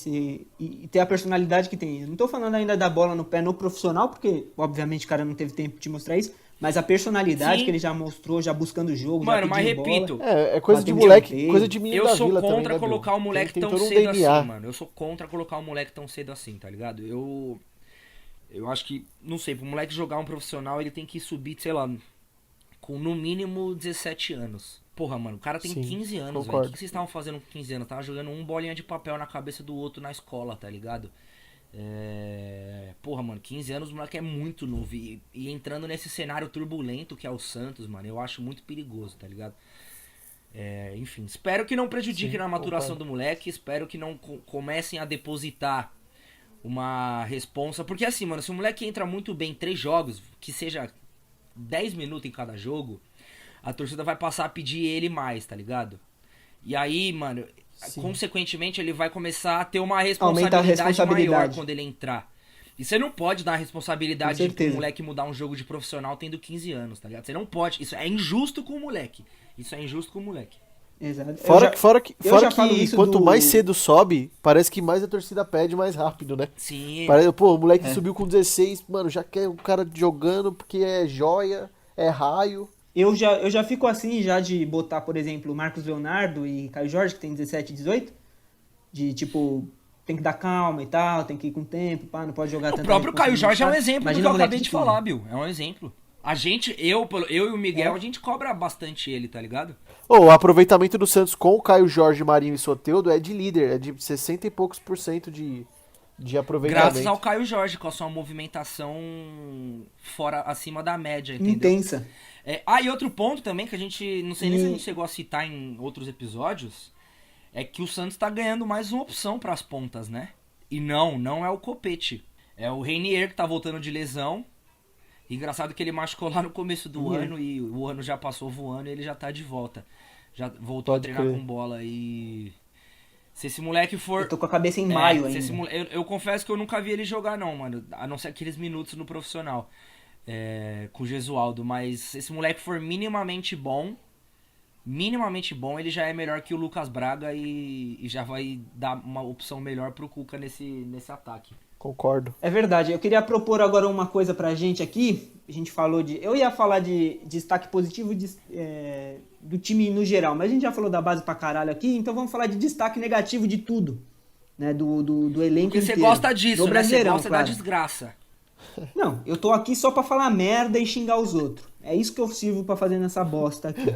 e ter a personalidade que tem. Eu não tô falando ainda da bola no pé no profissional, porque obviamente o cara não teve tempo de mostrar isso, mas a personalidade Sim. que ele já mostrou, já buscando o jogo, Mano, já mas pedindo repito, bola. É coisa de Batendo moleque, dianteiro. coisa de menino eu da sou vila também, contra né, colocar o Bill? moleque Tem tão todo um cedo DNA. assim, mano. Eu sou contra colocar o moleque tão cedo assim, tá ligado? Eu acho que, não sei, pro moleque jogar um profissional, ele tem que subir, sei lá, com no mínimo 17 anos. Porra, mano, o cara tem Sim, 15 anos, velho. O concordo. que vocês estavam fazendo com 15 anos? Tava jogando um bolinha de papel na cabeça do outro na escola, tá ligado? Porra, mano, 15 anos o moleque é muito novo. E entrando nesse cenário turbulento que é o Santos, mano, eu acho muito perigoso, tá ligado? Enfim, espero que não prejudique Sim, na maturação concordo. do moleque. Espero que não comecem a depositar uma responsa. Porque assim, mano, se o moleque entra muito bem em 3 jogos, que seja 10 minutos em cada jogo, a torcida vai passar a pedir ele mais, tá ligado? E aí, mano, Sim. consequentemente ele vai começar a ter uma Aumenta a responsabilidade maior responsabilidade. quando ele entrar. E você não pode dar a responsabilidade Com de certeza. um moleque mudar um jogo de profissional tendo 15 anos, tá ligado? Você não pode. Isso é injusto com o moleque. Isso é injusto com o moleque. Exato. Fora que falo isso quanto do- mais cedo sobe, parece que mais a torcida pede mais rápido, né? Sim. Parece, pô, o moleque É. subiu com 16, mano, já quer o cara jogando porque é joia, é raio. Eu já fico assim, já de botar, por exemplo, Marcos Leonardo e Caio Jorge, que tem 17 e 18, de tipo, tem que dar calma e tal, tem que ir com tempo, pá, não pode jogar O tanta próprio Caio responsabilidade. Jorge é um exemplo do que Imagina eu um moleque acabei de 15. falar, Bill. É um exemplo. Eu e o Miguel, É. a gente cobra bastante ele, tá ligado? O aproveitamento do Santos com o Caio Jorge, Marinho e Soteldo é de líder, é de 60 e poucos por cento de aproveitamento. Graças ao Caio Jorge, com a sua movimentação acima da média, entendeu? Intensa. E outro ponto também que a gente, não sei nem se a gente chegou a citar em outros episódios, é que o Santos tá ganhando mais uma opção pras pontas, né? E não é o Copete. É o Reinier que tá voltando de lesão. Engraçado que ele machucou lá no começo do ano e o ano já passou voando e ele já tá de volta. Já voltou Pode a treinar crer. com bola e... Se esse moleque for... Eu tô com a cabeça em maio se ainda. esse eu confesso que eu nunca vi ele jogar não, mano. A não ser aqueles minutos no profissional. Com o Gesualdo. Mas se esse moleque for minimamente bom, ele já é melhor que o Lucas Braga e já vai dar uma opção melhor pro Cuca nesse ataque. Concordo. É verdade. Eu queria propor agora uma coisa pra gente aqui. A gente falou de... Eu ia falar de destaque positivo do time no geral, mas a gente já falou da base pra caralho aqui, então vamos falar de destaque negativo de tudo. Né? Do elenco Porque você inteiro. gosta disso, do né? Você Brasileirão, gosta da claro. desgraça. Não, eu tô aqui só pra falar merda e xingar os outros. É isso que eu sirvo pra fazer nessa bosta aqui.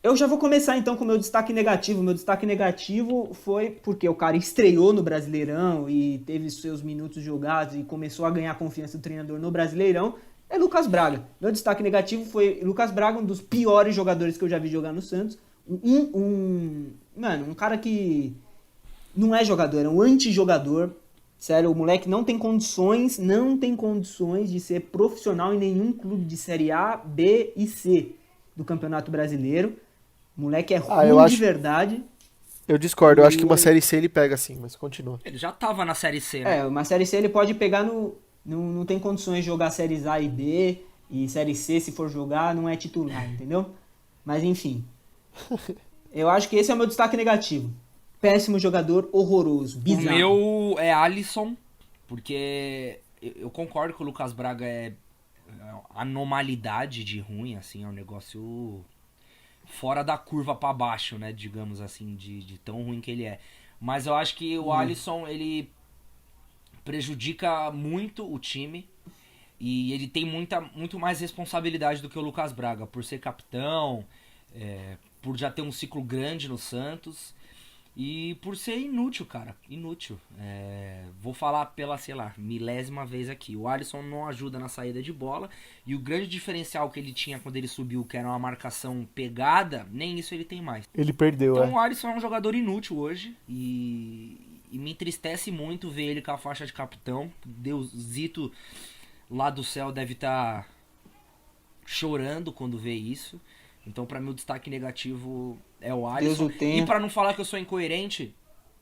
Eu já vou começar então com o meu destaque negativo. Meu destaque negativo foi porque o cara estreou no Brasileirão e teve seus minutos jogados e começou a ganhar a confiança do treinador no Brasileirão. É Lucas Braga. Meu destaque negativo foi Lucas Braga, um dos piores jogadores que eu já vi jogar no Santos. Mano, um cara que não é jogador, é um antijogador. Sério, o moleque não tem condições de ser profissional em nenhum clube de Série A, B e C do Campeonato Brasileiro. O moleque é ruim eu de acho- verdade. Eu discordo, eu acho que uma série C ele pega sim, mas continua. Ele já tava na Série C, né? Uma Série C ele pode pegar no... Não tem condições de jogar Séries A e B. E Série C, se for jogar, não é titular, entendeu? Mas enfim. Eu acho que esse é o meu destaque negativo. Péssimo jogador, horroroso, O bizarro. meu é Alisson, porque eu concordo que o Lucas Braga é anomalidade de ruim, assim, é um negócio fora da curva pra baixo, né, digamos assim, de tão ruim que ele é. Mas eu acho que o Alisson, ele prejudica muito o time e ele tem muito mais responsabilidade do que o Lucas Braga, por ser capitão, por já ter um ciclo grande no Santos. E por ser inútil, cara. Inútil. Vou falar pela, sei lá, milésima vez aqui. O Alisson não ajuda na saída de bola. E o grande diferencial que ele tinha quando ele subiu, que era uma marcação pegada, nem isso ele tem mais. Ele perdeu, Então o Alisson é um jogador inútil hoje. E me entristece muito ver ele com a faixa de capitão. Deusito lá do céu deve estar chorando quando vê isso. Então, pra mim, o destaque negativo é o Deus Alisson. o tenha. E pra não falar que eu sou incoerente,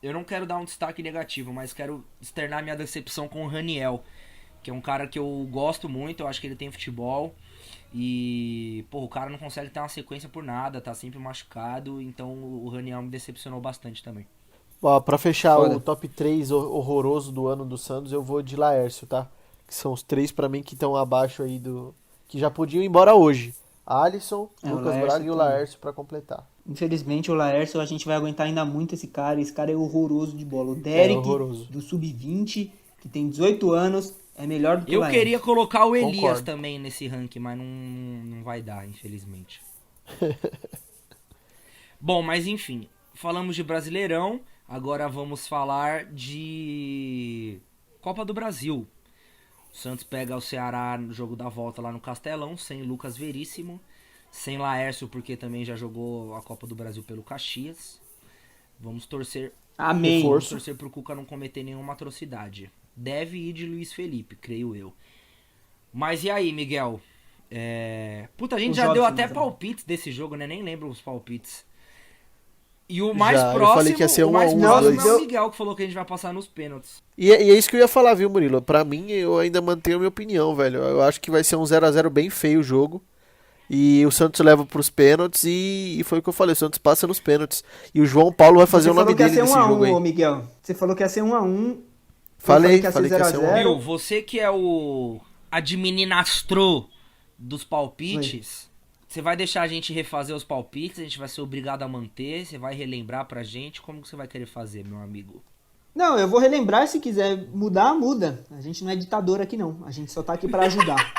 eu não quero dar um destaque negativo, mas quero externar minha decepção com o Raniel, que é um cara que eu gosto muito, eu acho que ele tem futebol. E, pô, o cara não consegue ter uma sequência por nada, tá sempre machucado. Então, o Raniel me decepcionou bastante também. Ó, pra fechar Foda. o top 3 horroroso do ano do Santos, eu vou de Laércio, tá? Que são os 3 pra mim que estão abaixo aí do... Que já podiam ir embora hoje. Alisson, o Lucas Laércio Braga e o também. Laércio pra completar. Infelizmente, o Laércio, a gente vai aguentar ainda muito esse cara. Esse cara é horroroso de bola. O É Derek, horroroso. do Sub-20, que tem 18 anos, é melhor do que o Eu Laércio. queria colocar o Elias Concordo. também nesse ranking, mas não vai dar, infelizmente. Bom, mas enfim, falamos de Brasileirão, agora vamos falar de Copa do Brasil. O Santos pega o Ceará no jogo da volta lá no Castelão, sem Lucas Veríssimo, sem Laércio, porque também já jogou a Copa do Brasil pelo Caxias. Vamos torcer, Amém. Reforço. vamos torcer pro Cuca não cometer nenhuma atrocidade. Deve ir de Luiz Felipe, creio eu. Mas e aí, Miguel? Puta, a gente O já deu Jobson, até mas- palpites desse jogo, né? Nem lembro os palpites. E o mais Já, eu próximo, falei que ia ser o mais 1 a 1 os próximo dois. é o Miguel, que falou que a gente vai passar nos pênaltis. E é isso que eu ia falar, viu, Murilo? Pra mim, eu ainda mantenho a minha opinião, velho. Eu acho que vai ser um 0x0 bem feio o jogo. E o Santos leva pros pênaltis e foi o que eu falei, o Santos passa nos pênaltis. E o João Paulo vai fazer Você o nome falou que ia dele ser nesse 1 a jogo 1, ô aí. Miguel. Você falou que ia ser 1 a 1. Falei que ia ser que ia ser 1 a 1. 0x0. Viu, você que é o administrador dos palpites, você vai deixar a gente refazer os palpites, a gente vai ser obrigado a manter, você vai relembrar pra gente, como que você vai querer fazer, meu amigo? Não, eu vou relembrar, se quiser mudar, muda. A gente não é ditador aqui, não. A gente só tá aqui pra ajudar.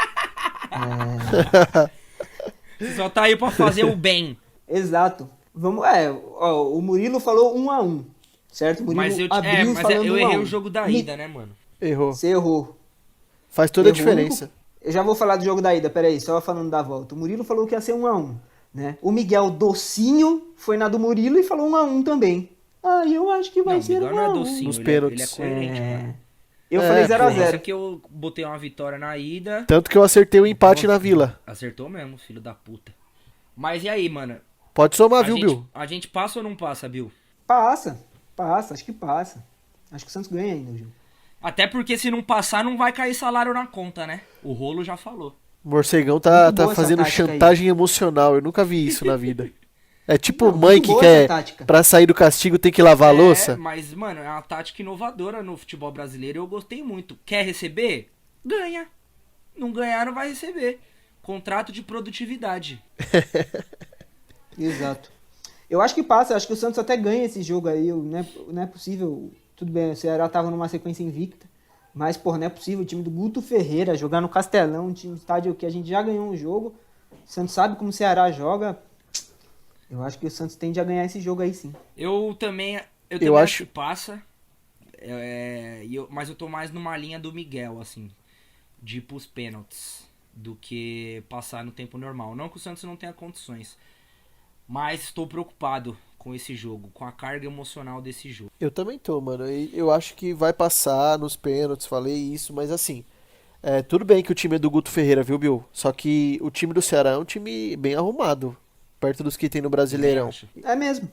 Você só tá aí pra fazer o bem. Exato. Vamos, ó, o Murilo falou 1 a 1, certo? O Murilo Mas eu abriu falando eu 1 a errei 1. o jogo da ida, né, mano? Errou. Você errou. Faz toda a Errou. diferença. Eu já vou falar do jogo da ida, peraí, só falando da volta. O Murilo falou que ia ser 1 a 1, né? O Miguel docinho foi na do Murilo e falou 1 a 1 também. Ah, eu acho que vai Não, o ser Miguel 1 não a é 1. docinho, Nos ele pênaltis. é coerente, mano. Eu falei 0 a Diferença 0. é que eu botei uma vitória na ida. Tanto que eu acertei o empate na Vila. Acertou mesmo, filho da puta. Mas e aí, mano? Pode somar, A viu, gente, Bill? a gente passa ou não passa, Bill? Passa, acho que passa. Acho que o Santos ganha ainda, Gil. Até porque se não passar, não vai cair salário na conta, né? O Rolo já falou. O Morcegão tá Muito boa essa fazendo tática aí. chantagem emocional. Eu nunca vi isso na vida. É tipo Não, mãe muito que boa quer, essa tática. pra sair do castigo, tem que lavar a louça. Mas, mano, é uma tática inovadora no futebol brasileiro e eu gostei muito. Quer receber? Ganha. Não ganhar, não vai receber. Contrato de produtividade. Exato. Eu acho que passa, acho que o Santos até ganha esse jogo aí. Não é possível. Tudo bem, o Ceará tava numa sequência invicta. Mas, porra, não é possível o time do Guto Ferreira jogar no Castelão, um time estádio que a gente já ganhou um jogo. O Santos sabe como o Ceará joga. Eu acho que o Santos tende a ganhar esse jogo aí, sim. Eu também Eu acho acho- que passa. Mas eu tô mais numa linha do Miguel, assim. De ir pros pênaltis. Do que passar no tempo normal. Não que o Santos não tenha condições. Mas estou preocupado com esse jogo. Com a carga emocional desse jogo. Eu também tô, mano. E eu acho que vai passar nos pênaltis, falei isso, mas assim. Tudo bem que o time é do Guto Ferreira, viu, Bill? Só que o time do Ceará é um time bem arrumado. Perto dos que tem no Brasileirão. Acho. É mesmo.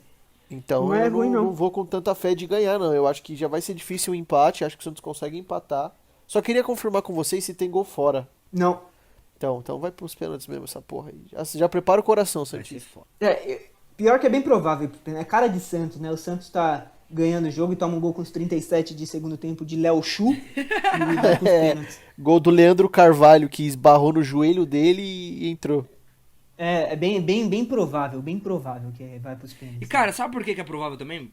Então Não é eu ruim, não. não vou com tanta fé de ganhar, não. Eu acho que já vai ser difícil o empate. Acho que o Santos consegue empatar. Só queria confirmar com vocês se tem gol fora. Não. Então vai pros pênaltis mesmo, essa porra aí. Já prepara o coração, Vai ser Santista. foda. Pior que é bem provável. É cara de Santos, né? O Santos tá ganhando o jogo e toma um gol com os 37 de segundo tempo de Léo Chu. E vai pros pênaltis. Gol do Leandro Carvalho, que esbarrou no joelho dele e entrou. É bem provável que vai pros pênaltis. E cara, sabe por que é provável também?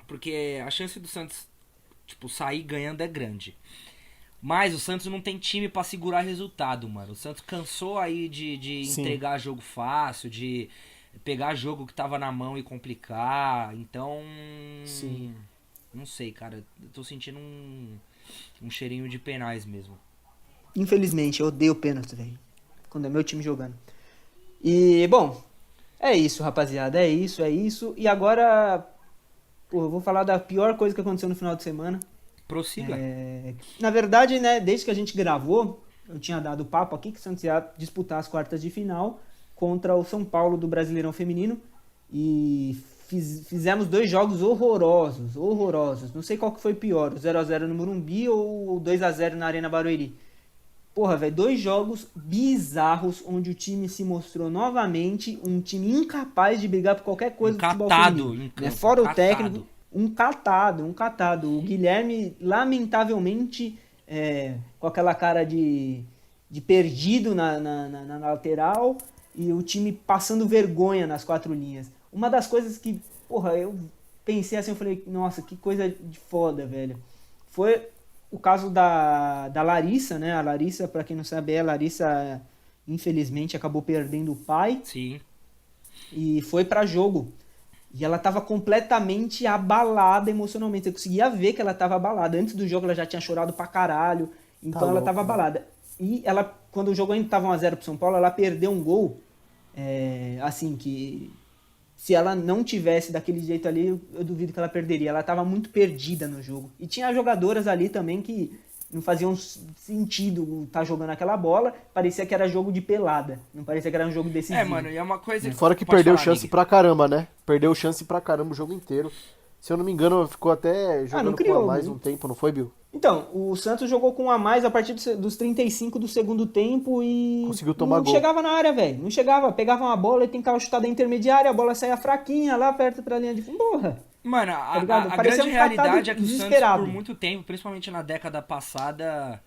Porque a chance do Santos, tipo, sair ganhando é grande. Mas o Santos não tem time pra segurar resultado, mano. O Santos cansou aí de Sim. entregar jogo fácil, de pegar jogo que tava na mão e complicar. Então, Sim. não sei, cara. Eu tô sentindo um cheirinho de penais mesmo. Infelizmente, eu odeio pênalti, velho. Quando é meu time jogando. E, bom, é isso, rapaziada. É isso. E agora, pô, eu vou falar da pior coisa que aconteceu no final de semana. Prossiga. Na verdade, né, desde que a gente gravou, eu tinha dado o papo aqui que o Santos ia disputar as quartas de final contra o São Paulo do Brasileirão Feminino e fizemos 2 jogos horrorosos. Não sei qual que foi pior, o 0x0 no Morumbi ou o 2x0 na Arena Barueri. Porra, velho, 2 jogos bizarros onde o time se mostrou novamente um time incapaz de brigar por qualquer coisa do futebol feminino. Né? Fora o técnico, um catado. O Guilherme, lamentavelmente, com aquela cara de perdido na lateral e o time passando vergonha nas 4 linhas. Uma das coisas que, porra, eu pensei assim, eu falei, nossa, que coisa de foda, velho. Foi o caso da Larissa, né? A Larissa, pra quem não sabe, a Larissa, infelizmente, acabou perdendo o pai. Sim. E foi pra jogo. E ela tava completamente abalada emocionalmente. Eu conseguia ver que ela tava abalada. Antes do jogo ela já tinha chorado pra caralho. Então ela tava abalada. E ela, quando o jogo ainda tava 1x0 pro São Paulo, ela perdeu um gol. Assim, que se ela não tivesse daquele jeito ali, eu duvido que ela perderia. Ela tava muito perdida no jogo. E tinha jogadoras ali também que não faziam sentido estar jogando aquela bola. Parecia que era jogo de pelada. Não parecia que era um jogo decisivo. Mano, e é uma coisa... Fora que perdeu chance pra caramba, né? Perdeu chance pra caramba o jogo inteiro. Se eu não me engano, ficou até jogando com a mais um tempo, não foi, Bill? Então, o Santos jogou com um a mais a partir dos 35 do segundo tempo e conseguiu tomar não gol. Chegava na área, velho. Não chegava. Pegava uma bola e tentava chutar da intermediária, a bola saía fraquinha lá perto pra linha de fundo. Porra. Mano, a grande realidade é que o Santos, por muito tempo, principalmente na década passada,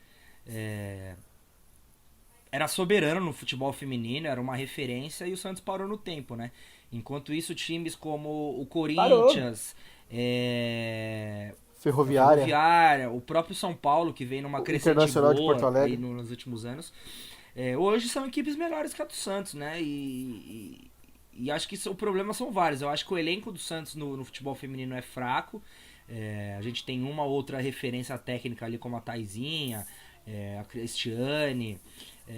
era soberano no futebol feminino, era uma referência e o Santos parou no tempo, né? Enquanto isso, times como o Corinthians... Ferroviária, o próprio São Paulo, que vem numa crescente Internacional boa de Porto Alegre aí nos últimos anos, hoje são equipes melhores que a do Santos, né? E acho que o problema são vários. Eu acho que o elenco do Santos no futebol feminino é fraco. A gente tem uma outra referência técnica ali, como a Taizinha, a Cristiane,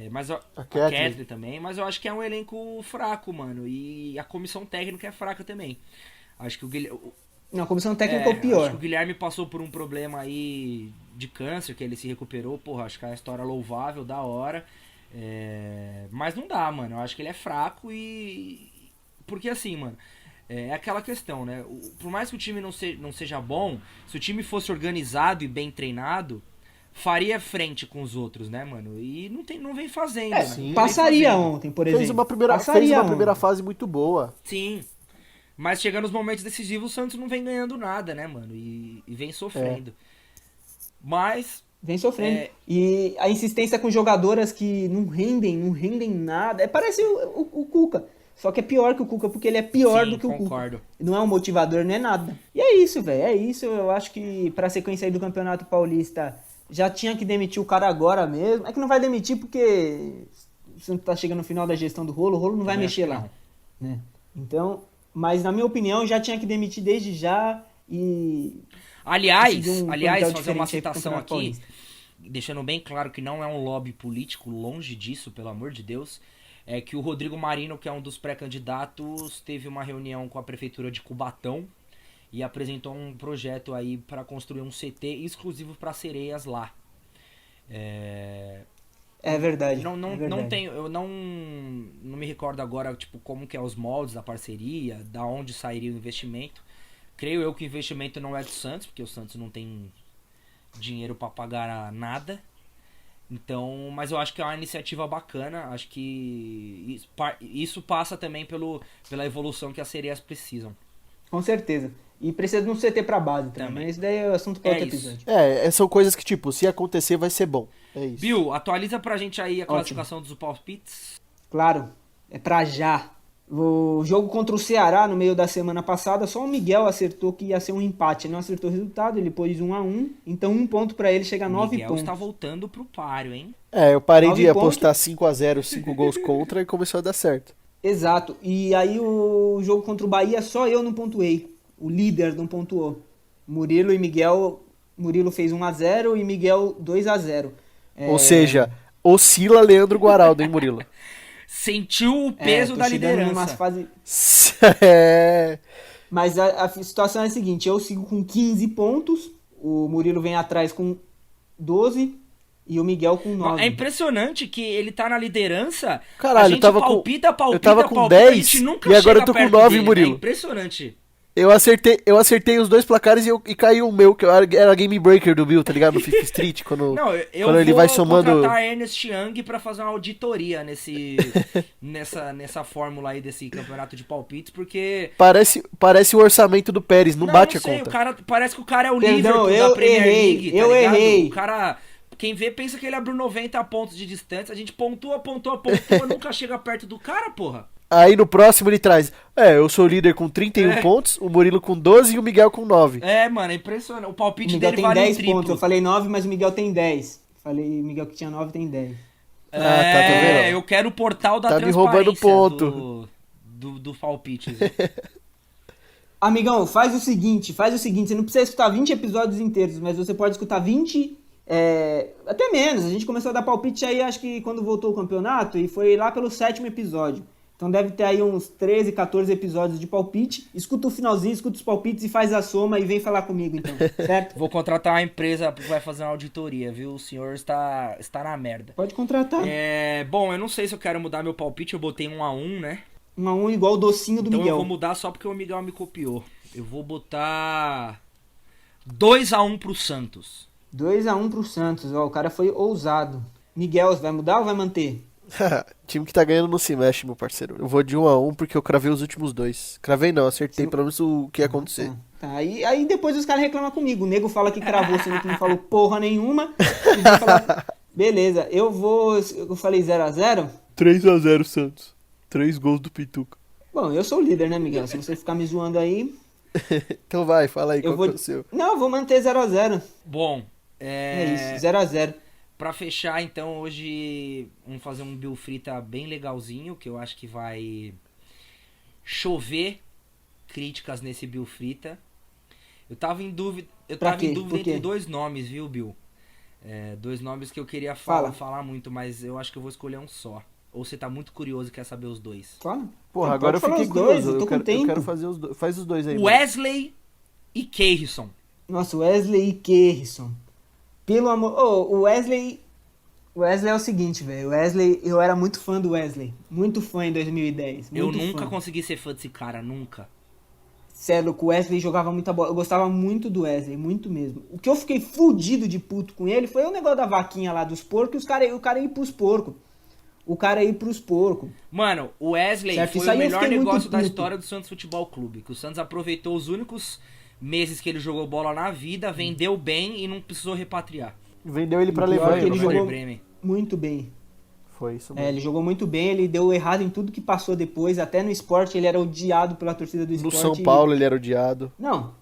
mas a Kathleen também. Mas eu acho que é um elenco fraco, mano. E a comissão técnica é fraca também. Acho que o Guilherme... Não, a comissão técnica é o pior. Acho que o Guilherme passou por um problema aí de câncer, que ele se recuperou. Porra, acho que é uma história louvável, da hora. Mas não dá, mano. Eu acho que ele é fraco e... Porque assim, mano, é aquela questão, né? Por mais que o time não seja bom, se o time fosse organizado e bem treinado, faria frente com os outros, né, mano? E não vem fazendo, né? Sim. Passaria ontem, por exemplo. Fez uma primeira fase muito boa. Sim. Mas chegando nos momentos decisivos, o Santos não vem ganhando nada, né, mano? E vem sofrendo. Mas... Vem sofrendo. E a insistência com jogadoras que não rendem nada. Parece o Cuca. Só que é pior que o Cuca, porque ele é pior do que o concordo. Cuca. Não é um motivador, não é nada. E é isso, velho. É isso. Eu acho que pra sequência aí do Campeonato Paulista, já tinha que demitir o cara agora mesmo. É que não vai demitir porque o Santos tá chegando no final da gestão do Rolo. O Rolo não vai mexer lá. Né? Então... Mas, na minha opinião, já tinha que demitir desde já e... Aliás, fazer uma citação aqui, deixando bem claro que não é um lobby político, longe disso, pelo amor de Deus, é que o Rodrigo Marino, que é um dos pré-candidatos, teve uma reunião com a prefeitura de Cubatão e apresentou um projeto aí para construir um CT exclusivo para sereias lá. É verdade. Não tenho, eu não me recordo agora, tipo, como que é os moldes da parceria, da onde sairia o investimento. Creio eu que o investimento não é do Santos, porque o Santos não tem dinheiro para pagar nada. Então, mas eu acho que é uma iniciativa bacana. Acho que isso passa também pela evolução que as sereias precisam. Com certeza. E precisa de um CT pra base também. Mas isso daí é assunto para outro episódio. São coisas que, tipo, se acontecer vai ser bom. É isso. Bill, atualiza pra gente aí a classificação dos palpites. Claro, é pra já. O jogo contra o Ceará no meio da semana passada, só o Miguel acertou que ia ser um empate. Ele não acertou o resultado, ele pôs 1-1. Então 1 ponto pra ele, chega a 9 pontos. O Miguel está voltando pro páreo, hein? Eu parei de apostar 5-0, 5 gols contra e começou a dar certo. Exato. E aí o jogo contra o Bahia, só eu não pontuei. O líder não pontuou. Murilo e Miguel... Murilo fez 1-0 e Miguel 2-0. Ou seja, oscila Leandro Guaraldo, hein, Murilo? Sentiu o peso da liderança. Mas a situação é a seguinte, eu sigo com 15 pontos, o Murilo vem atrás com 12, e o Miguel com 9. É impressionante que ele tá na liderança. Caralho, a gente palpita, eu tava com 10 a gente nunca e agora chega eu tô com perto 9, dele, Murilo. É impressionante. Eu acertei os 2 placares e caiu o meu, que era Game Breaker do Bill, tá ligado? No FIFA Street, quando ele vai somando... Eu vou contratar Ernest Young pra fazer uma auditoria nessa fórmula aí desse campeonato de palpites, porque... Parece o orçamento do Pérez, não bate a conta. Parece que o cara é o Perdão, Liverpool da Premier League, tá ligado? Errei. O cara... Quem vê pensa que ele abriu 90 pontos de distância, a gente pontua, nunca chega perto do cara, porra. Aí no próximo ele traz, eu sou o líder com 31 pontos, o Murilo com 12 e o Miguel com 9. Mano, é impressionante. O palpite O Miguel dele tem vale 10 triplo. pontos, eu falei 9, mas o Miguel tem 10. Falei, o Miguel que tinha 9 tem 10. Tá vendo? Eu quero o portal da tá me transparência roubando ponto. do palpite. Amigão, faz o seguinte, você não precisa escutar 20 episódios inteiros, mas você pode escutar 20, até menos. A gente começou a dar palpite aí, acho que quando voltou o campeonato, e foi lá pelo 7º episódio. Então deve ter aí uns 13, 14 episódios de palpite. Escuta o finalzinho, escuta os palpites e faz a soma e vem falar comigo, então, certo? Vou contratar uma empresa que vai fazer uma auditoria, viu? O senhor está na merda. Pode contratar. Bom, eu não sei se eu quero mudar meu palpite, eu botei 1-1, né? 1-1 igual o docinho do então Miguel. Eu vou mudar só porque o Miguel me copiou. Eu vou botar 2-1 pro Santos. 2-1 pro Santos, ó, o cara foi ousado. Miguel, você vai mudar ou vai manter? Time que tá ganhando não se mexe, meu parceiro. Eu vou de 1-1 porque eu cravei os últimos 2. Cravei não, acertei pelo menos o que ia acontecer. Tá. Aí depois os caras reclamam comigo. O nego fala que cravou, sendo que não falou porra nenhuma. E vai falar, beleza, eu falei 0-0. 3-0 Santos. 3 gols do Pituca. Bom, eu sou o líder, né, Miguel? Se você ficar me zoando aí... Então vai, fala aí, qual é o seu? Não, eu vou manter 0-0. Bom, É isso, 0-0. Pra fechar, então, hoje vamos fazer um Bill Frita bem legalzinho, que eu acho que vai chover críticas nesse Bill Frita. Eu tava em dúvida entre 2 nomes, viu, Bill? 2 nomes que eu queria falar muito, mas eu acho que eu vou escolher um só. Ou você tá muito curioso e quer saber os 2? Fala. Porra, agora eu fiquei curioso. Eu quero fazer os 2. Faz os 2 aí. Wesley e Keirson. Nossa, Wesley e Keirson. Pelo amor... o Wesley é o seguinte, velho. Wesley, eu era muito fã do Wesley. Muito fã em 2010. Eu nunca consegui ser fã desse cara, nunca. Sério, o Wesley jogava muita bola. Eu gostava muito do Wesley, muito mesmo. O que eu fiquei fudido de puto com ele foi o negócio da vaquinha lá dos porcos e o cara ir pros porcos. Mano, o Wesley certo? Foi o melhor negócio da história do Santos Futebol Clube. Que o Santos aproveitou os únicos meses que ele jogou bola na vida, vendeu bem e não precisou repatriar. Vendeu ele pra levar ele jogou muito bem. Foi isso mesmo. Ele jogou muito bem, ele deu errado em tudo que passou depois. Até no esporte ele era odiado pela torcida do esporte. No São Paulo ele era odiado. Não.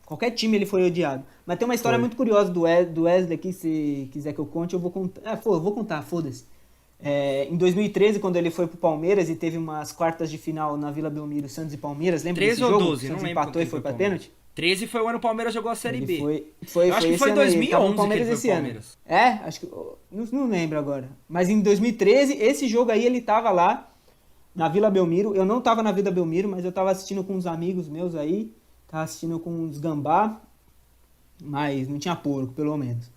Qualquer time ele foi odiado. Mas tem uma história muito curiosa do Wesley aqui, se quiser que eu conte, eu vou contar. Eu vou contar, foda-se. Em 2013, quando ele foi pro Palmeiras e teve umas quartas de final na Vila Belmiro, Santos e Palmeiras, lembra 13 desse ou jogo? 12, Santos não lembro. Empatou e foi pra pênalti? 13 foi o ano que o Palmeiras jogou a Série B. Eu acho que foi em 2011 Palmeiras que ele foi esse ano. Acho que... Não lembro agora. Mas em 2013, esse jogo aí, ele tava lá, na Vila Belmiro. Eu não tava na Vila Belmiro, mas eu tava assistindo com uns amigos meus aí. Tava assistindo com uns gambá. Mas não tinha porco, pelo menos.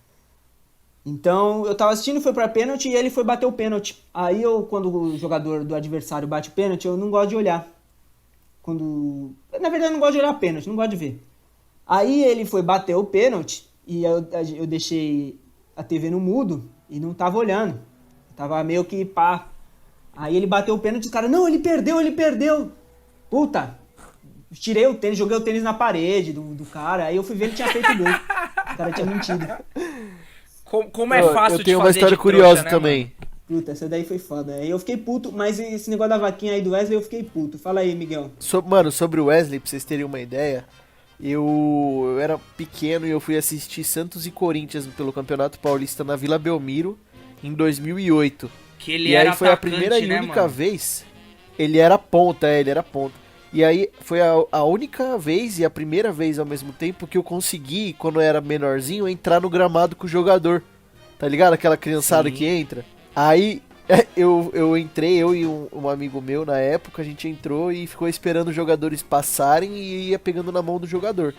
Então, eu tava assistindo, foi pra pênalti e ele foi bater o pênalti. Aí quando o jogador do adversário bate o pênalti, eu não gosto de olhar. Na verdade, eu não gosto de olhar pênalti, não gosto de ver. Aí ele foi bater o pênalti e eu deixei a TV no mudo e não tava olhando. Tava meio que pá. Aí ele bateu o pênalti e os caras, não, ele perdeu. Puta, tirei o tênis, joguei o tênis na parede do cara. Aí eu fui ver, ele tinha feito gol. O cara tinha mentido. Como é fácil de fazer. Eu tenho uma história curiosa também. Mano? Puta, essa daí foi foda. Aí eu fiquei puto, mas esse negócio da vaquinha aí do Wesley eu fiquei puto. Fala aí, Miguel. Mano, sobre o Wesley, pra vocês terem uma ideia, eu era pequeno e eu fui assistir Santos e Corinthians pelo Campeonato Paulista na Vila Belmiro em 2008. Que ele e era aí foi atacante, a primeira e né, única mano? vez. Ele era ponta. E aí foi a única vez e a primeira vez ao mesmo tempo que eu consegui, quando eu era menorzinho, entrar no gramado com o jogador. Tá ligado? Aquela criançada Sim. que entra. Aí eu entrei, eu e um amigo meu na época, a gente entrou e ficou esperando os jogadores passarem e ia pegando na mão do jogador.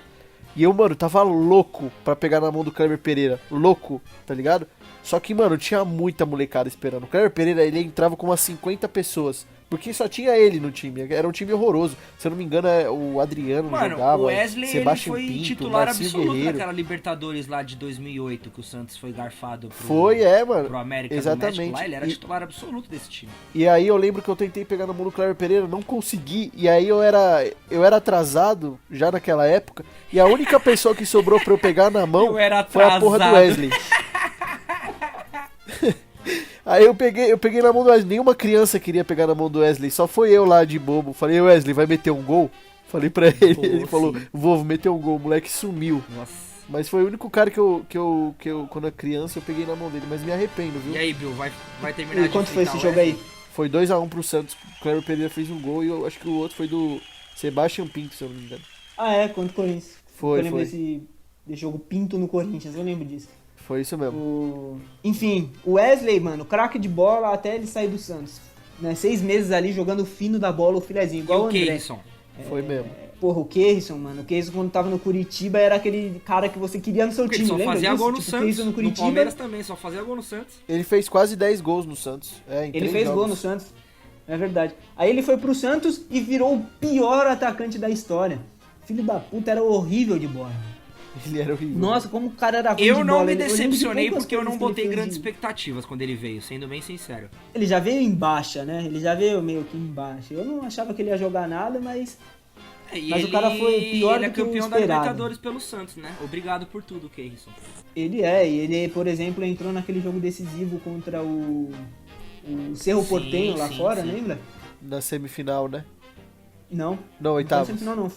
E eu, mano, tava louco pra pegar na mão do Kleber Pereira. Louco, tá ligado? Só que, mano, tinha muita molecada esperando. O Kleber Pereira, ele entrava com umas 50 pessoas. Porque só tinha ele no time. Era um time horroroso. Se eu não me engano, o Adriano jogava. O Wesley, Sebastião ele foi Pinto, titular Marcinho absoluto Guerreiro. naquela Libertadores lá de 2008, que o Santos foi garfado mano. pro América do Exatamente. México lá. Ele era titular absoluto desse time. E aí eu lembro que eu tentei pegar na mão do Kleber Pereira, não consegui. E aí eu era atrasado já naquela época. E a única pessoa que sobrou pra eu pegar na mão foi a porra do Wesley. Aí eu peguei na mão do Wesley. Nenhuma criança queria pegar na mão do Wesley. Só foi eu lá de bobo. Falei, Wesley, vai meter um gol? Falei pra ele. Pô, ele falou, vou meter um gol. O moleque sumiu. Nossa. Mas foi o único cara que eu, quando era criança, eu peguei na mão dele. Mas me arrependo, viu? E aí, Bill, vai terminar E quanto foi esse jogo Wesley? aí? Foi 2x1 pro Santos. O Kleber Pereira fez um gol e eu acho que o outro foi do Sebastião Pinto, se eu não me engano. Ah, é, contra o Corinthians. Foi, eu lembro foi. desse jogo Pinto no Corinthians, eu lembro disso. Foi isso mesmo. Enfim, o Wesley, mano, craque de bola até ele sair do Santos. Né? 6 meses ali jogando fino da bola, o filezinho, E igual o o André. Keirson? Foi mesmo. Porra, o Keirson, mano. O Keirson, quando tava no Curitiba, era aquele cara que você queria no seu Porque time, ele só lembra fazia disso? gol no Tipo, Santos. Keirson No Curitiba, Palmeiras também, só fazia gol no Santos. Ele fez quase 10 gols no Santos. Em ele 3 fez jogos. gol no Santos. É verdade. Aí ele foi pro Santos e virou o pior atacante da história. Filho da puta, era horrível de bola. Ele era horrível. Nossa, como o cara era ruim de Eu bola. não me Eu lembro de decepcionei poucas porque eu não coisas que ele botei fez grandes de- expectativas quando ele veio, sendo bem sincero. Ele já veio em baixa, né? Ele já veio meio que em baixa. Eu não achava que ele ia jogar nada, mas... Mas o cara foi pior ele do que o é campeão da esperado. Libertadores pelo Santos, né? Obrigado por tudo, Keirson. E ele, por exemplo, entrou naquele jogo decisivo contra o Cerro Sim, Porteño lá sim, fora, sim. lembra? Na semifinal, né? Não. Não, oitavos. Não foi no semifinal,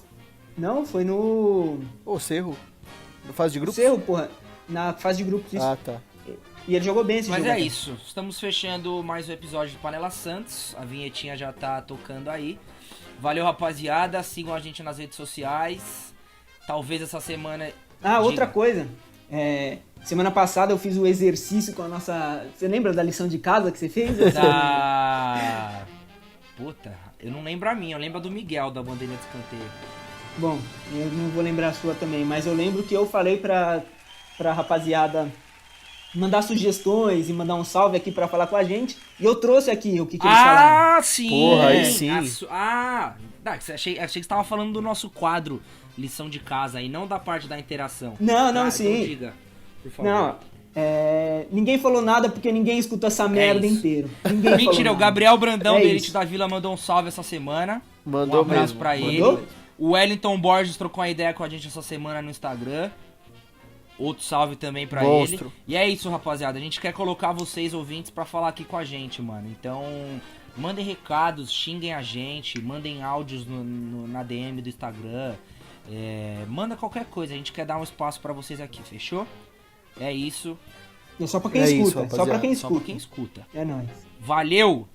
não. Não, foi no Ô, Cerro. Na fase de grupos? Cerro, porra. Na fase de grupos, isso. Ah, tá. E ele jogou bem esse Mas jogo. é até. isso, estamos fechando mais um episódio de Panela Santos. A vinhetinha já tá tocando aí. Valeu, rapaziada. Sigam a gente nas redes sociais. Talvez essa semana... Ah, outra Diga. coisa. Semana passada eu fiz o exercício com a nossa... Você lembra da lição de casa que você fez? Da... Puta, eu não lembro a minha. Eu lembro a do Miguel, da bandeirinha de escanteio. Bom, eu não vou lembrar a sua também, mas eu lembro que eu falei pra rapaziada mandar sugestões e mandar um salve aqui pra falar com a gente. E eu trouxe aqui o que eles falaram. Ah, sim! Porra, aí sim. Achei que você tava falando do nosso quadro Lição de Casa e não da parte da interação. Não, Então sim. diga, por favor. Não, ninguém falou nada porque ninguém escuta essa merda isso. inteira. Ninguém falou Mentira, o nada. Gabriel Brandão, É do Elite isso. da Vila, mandou um salve essa semana. Mandou um abraço mesmo. pra ele. Mandou? O Wellington Borges trocou uma ideia com a gente essa semana no Instagram. Outro salve também pra Monstro. ele. E é isso, rapaziada. A gente quer colocar vocês, ouvintes, pra falar aqui com a gente, mano. Então, mandem recados, xinguem a gente, mandem áudios na DM do Instagram. Manda qualquer coisa. A gente quer dar um espaço pra vocês aqui, fechou? É isso. É só pra quem É isso, escuta. Só pra rapaziada. quem Só pra escuta. quem escuta. É nóis. Valeu!